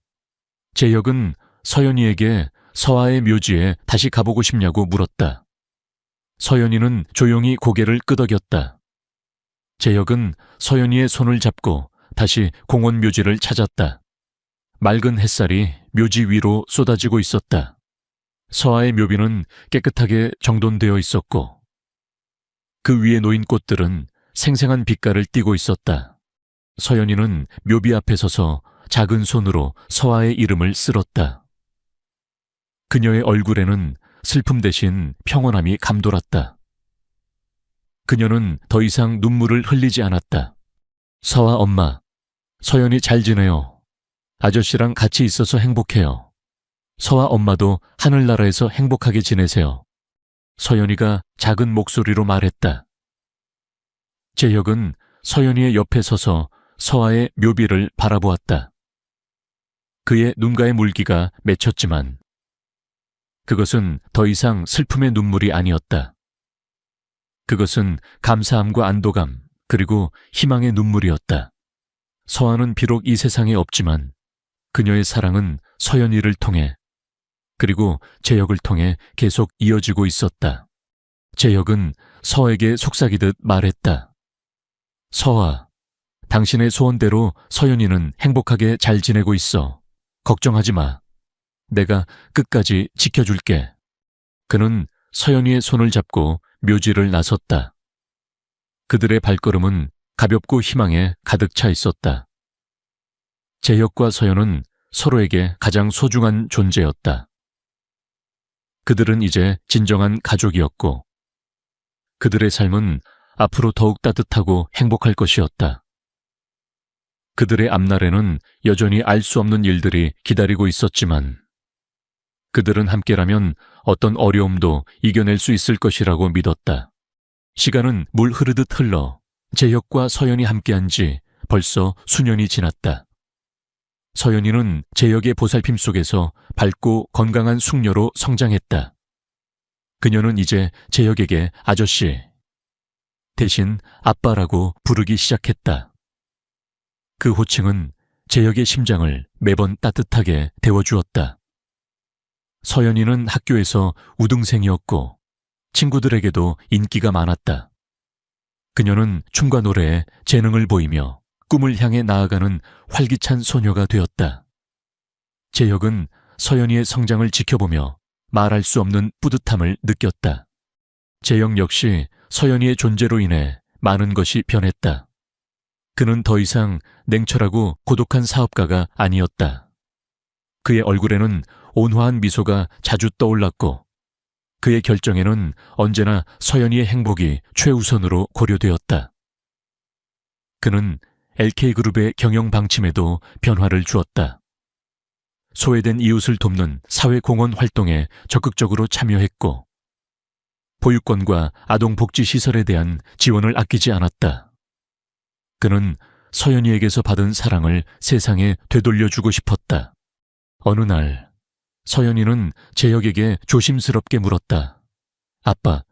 S1: 재혁은 서연이에게 서아의 묘지에 다시 가보고 싶냐고 물었다. 서연이는 조용히 고개를 끄덕였다. 재혁은 서연이의 손을 잡고 다시 공원 묘지를 찾았다. 맑은 햇살이 묘지 위로 쏟아지고 있었다. 서아의 묘비는 깨끗하게 정돈되어 있었고, 그 위에 놓인 꽃들은 생생한 빛깔을 띠고 있었다. 서연이는 묘비 앞에 서서 작은 손으로 서아의 이름을 쓸었다. 그녀의 얼굴에는 슬픔 대신 평온함이 감돌았다. 그녀는 더 이상 눈물을 흘리지 않았다. 서아 엄마, 서연이 잘 지내요. 아저씨랑 같이 있어서 행복해요. 서아 엄마도 하늘나라에서 행복하게 지내세요. 서연이가 작은 목소리로 말했다. 재혁은 서연이의 옆에 서서 서아의 묘비를 바라보았다. 그의 눈가의 물기가 맺혔지만 그것은 더 이상 슬픔의 눈물이 아니었다. 그것은 감사함과 안도감, 그리고 희망의 눈물이었다. 서아는 비록 이 세상에 없지만 그녀의 사랑은 서연이를 통해, 그리고 재혁을 통해 계속 이어지고 있었다. 재혁은 서에게 속삭이듯 말했다. 서아, 당신의 소원대로 서연이는 행복하게 잘 지내고 있어. 걱정하지 마. 내가 끝까지 지켜줄게. 그는 서연이의 손을 잡고 묘지를 나섰다. 그들의 발걸음은 가볍고 희망에 가득 차 있었다. 재혁과 서연은 서로에게 가장 소중한 존재였다. 그들은 이제 진정한 가족이었고, 그들의 삶은 앞으로 더욱 따뜻하고 행복할 것이었다. 그들의 앞날에는 여전히 알 수 없는 일들이 기다리고 있었지만, 그들은 함께라면 어떤 어려움도 이겨낼 수 있을 것이라고 믿었다. 시간은 물 흐르듯 흘러 재혁과 서연이 함께한 지 벌써 수년이 지났다. 서연이는 재혁의 보살핌 속에서 밝고 건강한 숙녀로 성장했다. 그녀는 이제 재혁에게 아저씨, 대신 아빠라고 부르기 시작했다. 그 호칭은 재혁의 심장을 매번 따뜻하게 데워주었다. 서연이는 학교에서 우등생이었고 친구들에게도 인기가 많았다. 그녀는 춤과 노래에 재능을 보이며 꿈을 향해 나아가는 활기찬 소녀가 되었다. 재혁은 서연이의 성장을 지켜보며 말할 수 없는 뿌듯함을 느꼈다. 재혁 역시 서연이의 존재로 인해 많은 것이 변했다. 그는 더 이상 냉철하고 고독한 사업가가 아니었다. 그의 얼굴에는 온화한 미소가 자주 떠올랐고 그의 결정에는 언제나 서연이의 행복이 최우선으로 고려되었다. 그는 LK그룹의 경영 방침에도 변화를 주었다. 소외된 이웃을 돕는 사회공헌 활동에 적극적으로 참여했고 보육원과 아동복지시설에 대한 지원을 아끼지 않았다. 그는 서연이에게서 받은 사랑을 세상에 되돌려주고 싶었다. 어느 날 서연이는 재혁에게 조심스럽게 물었다. 아빠,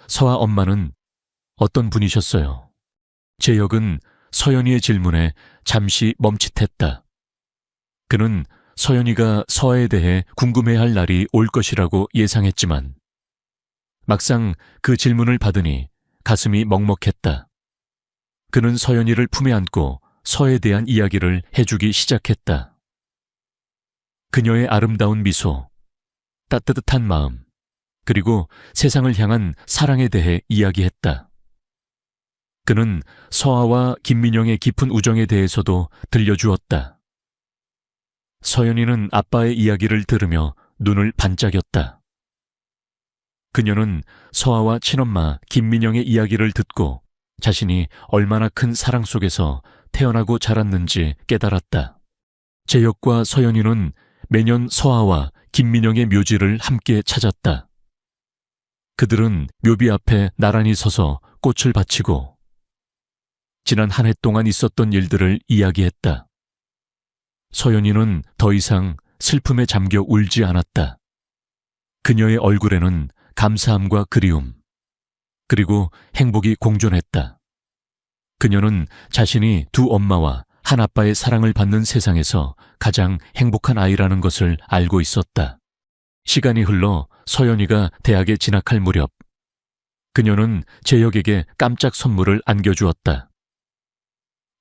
S1: 서아 엄마는 어떤 분이셨어요? 재혁은 서연이의 질문에 잠시 멈칫했다. 그는 서연이가 서아에 대해 궁금해할 날이 올 것이라고 예상했지만 막상 그 질문을 받으니 가슴이 먹먹했다. 그는 서연이를 품에 안고 서에 대한 이야기를 해주기 시작했다. 그녀의 아름다운 미소, 따뜻한 마음, 그리고 세상을 향한 사랑에 대해 이야기했다. 그는 서아와 김민영의 깊은 우정에 대해서도 들려주었다. 서연이는 아빠의 이야기를 들으며 눈을 반짝였다. 그녀는 서아와 친엄마 김민영의 이야기를 듣고 자신이 얼마나 큰 사랑 속에서 태어나고 자랐는지 깨달았다. 재혁과 서연이는 매년 서아와 김민영의 묘지를 함께 찾았다. 그들은 묘비 앞에 나란히 서서 꽃을 바치고 지난 한 해 동안 있었던 일들을 이야기했다. 서연이는 더 이상 슬픔에 잠겨 울지 않았다. 그녀의 얼굴에는 감사함과 그리움, 그리고 행복이 공존했다. 그녀는 자신이 두 엄마와 한 아빠의 사랑을 받는 세상에서 가장 행복한 아이라는 것을 알고 있었다. 시간이 흘러 서연이가 대학에 진학할 무렵, 그녀는 재혁에게 깜짝 선물을 안겨주었다.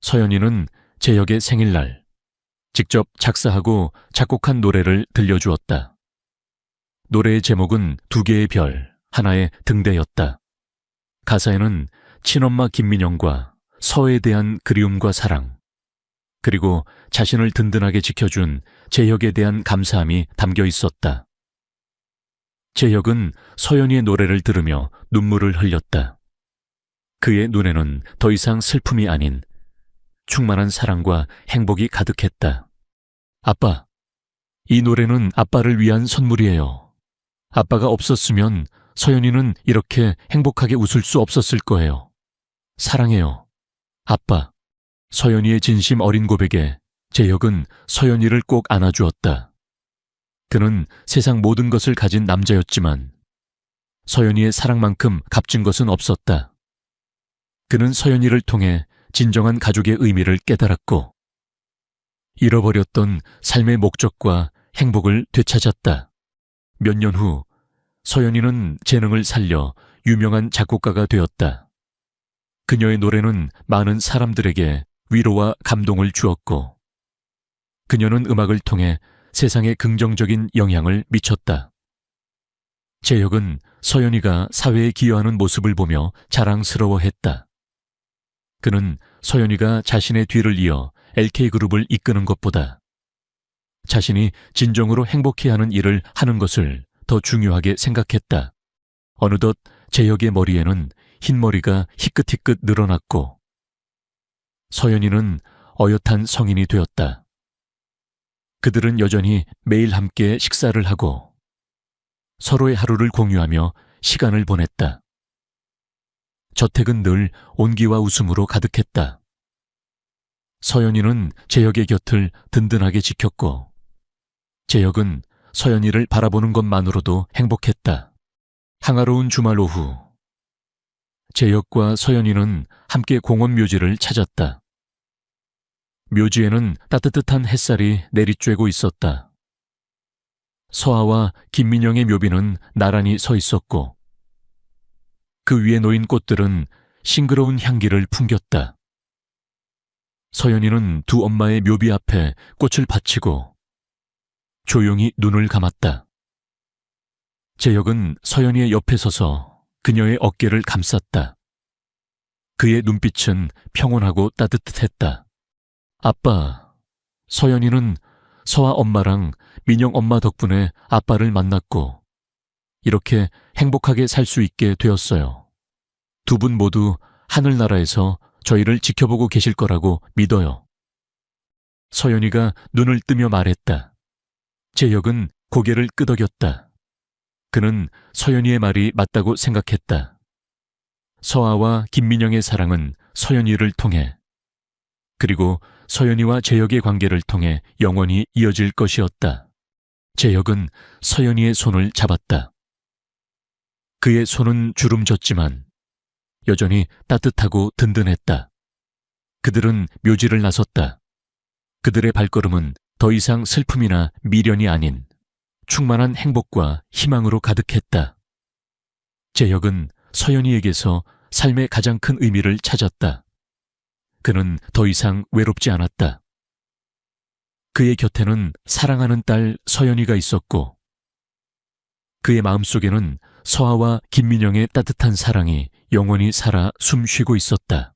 S1: 서연이는 재혁의 생일날, 직접 작사하고 작곡한 노래를 들려주었다. 노래의 제목은 두 개의 별, 하나의 등대였다. 가사에는 친엄마 김민영과 서에 대한 그리움과 사랑, 그리고 자신을 든든하게 지켜준 재혁에 대한 감사함이 담겨 있었다. 재혁은 서연이의 노래를 들으며 눈물을 흘렸다. 그의 눈에는 더 이상 슬픔이 아닌 충만한 사랑과 행복이 가득했다. 아빠, 이 노래는 아빠를 위한 선물이에요. 아빠가 없었으면 서연이는 이렇게 행복하게 웃을 수 없었을 거예요. 사랑해요. 아빠. 서연이의 진심 어린 고백에 재혁은 서연이를 꼭 안아주었다. 그는 세상 모든 것을 가진 남자였지만 서연이의 사랑만큼 값진 것은 없었다. 그는 서연이를 통해 진정한 가족의 의미를 깨달았고 잃어버렸던 삶의 목적과 행복을 되찾았다. 몇 년 후 서연이는 재능을 살려 유명한 작곡가가 되었다. 그녀의 노래는 많은 사람들에게 위로와 감동을 주었고 그녀는 음악을 통해 세상에 긍정적인 영향을 미쳤다. 재혁은 서연이가 사회에 기여하는 모습을 보며 자랑스러워했다. 그는 서연이가 자신의 뒤를 이어 LK그룹을 이끄는 것보다 자신이 진정으로 행복해하는 일을 하는 것을 더 중요하게 생각했다. 어느덧 재혁의 머리에는 흰머리가 희끗희끗 늘어났고 서연이는 어엿한 성인이 되었다. 그들은 여전히 매일 함께 식사를 하고 서로의 하루를 공유하며 시간을 보냈다. 저택은 늘 온기와 웃음으로 가득했다. 서연이는 재혁의 곁을 든든하게 지켰고 재혁은 서연이를 바라보는 것만으로도 행복했다. 항아로운 주말 오후 재혁과 서연이는 함께 공원 묘지를 찾았다. 묘지에는 따뜻한 햇살이 내리쬐고 있었다. 서아와 김민영의 묘비는 나란히 서 있었고 그 위에 놓인 꽃들은 싱그러운 향기를 풍겼다. 서연이는 두 엄마의 묘비 앞에 꽃을 바치고 조용히 눈을 감았다. 재혁은 서연이의 옆에 서서 그녀의 어깨를 감쌌다. 그의 눈빛은 평온하고 따뜻했다. 아빠, 서연이는 서아 엄마랑 민영 엄마 덕분에 아빠를 만났고 이렇게 행복하게 살 수 있게 되었어요. 두 분 모두 하늘나라에서 저희를 지켜보고 계실 거라고 믿어요. 서연이가 눈을 뜨며 말했다. 재혁은 고개를 끄덕였다. 그는 서연이의 말이 맞다고 생각했다. 서아와 김민영의 사랑은 서연이를 통해 그리고 서연이와 재혁의 관계를 통해 영원히 이어질 것이었다. 재혁은 서연이의 손을 잡았다. 그의 손은 주름졌지만 여전히 따뜻하고 든든했다. 그들은 묘지를 나섰다. 그들의 발걸음은 더 이상 슬픔이나 미련이 아닌 충만한 행복과 희망으로 가득했다. 재혁은 서연이에게서 삶의 가장 큰 의미를 찾았다. 그는 더 이상 외롭지 않았다. 그의 곁에는 사랑하는 딸 서연이가 있었고 그의 마음속에는 서아와 김민영의 따뜻한 사랑이 영원히 살아 숨쉬고 있었다.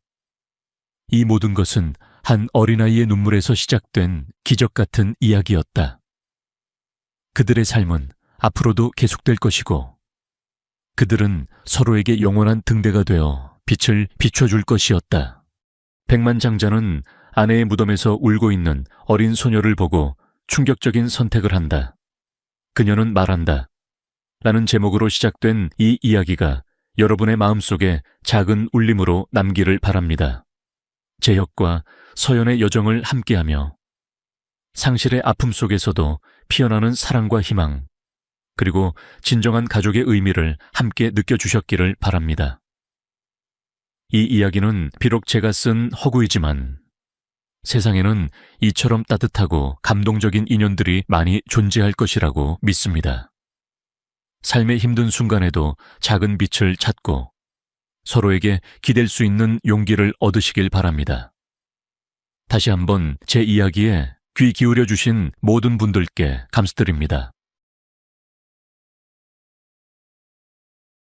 S1: 이 모든 것은 한 어린아이의 눈물에서 시작된 기적 같은 이야기였다. 그들의 삶은 앞으로도 계속될 것이고 그들은 서로에게 영원한 등대가 되어 빛을 비춰줄 것이었다. 백만장자는 아내의 무덤에서 울고 있는 어린 소녀를 보고 충격적인 선택을 한다. 그녀는 말한다. 라는 제목으로 시작된 이 이야기가 여러분의 마음속에 작은 울림으로 남기를 바랍니다. 재혁과 서연의 여정을 함께하며 상실의 아픔 속에서도 피어나는 사랑과 희망, 그리고 진정한 가족의 의미를 함께 느껴주셨기를 바랍니다. 이 이야기는 비록 제가 쓴 허구이지만 세상에는 이처럼 따뜻하고 감동적인 인연들이 많이 존재할 것이라고 믿습니다. 삶의 힘든 순간에도 작은 빛을 찾고 서로에게 기댈 수 있는 용기를 얻으시길 바랍니다. 다시 한번 제 이야기에 귀 기울여 주신 모든 분들께 감사드립니다.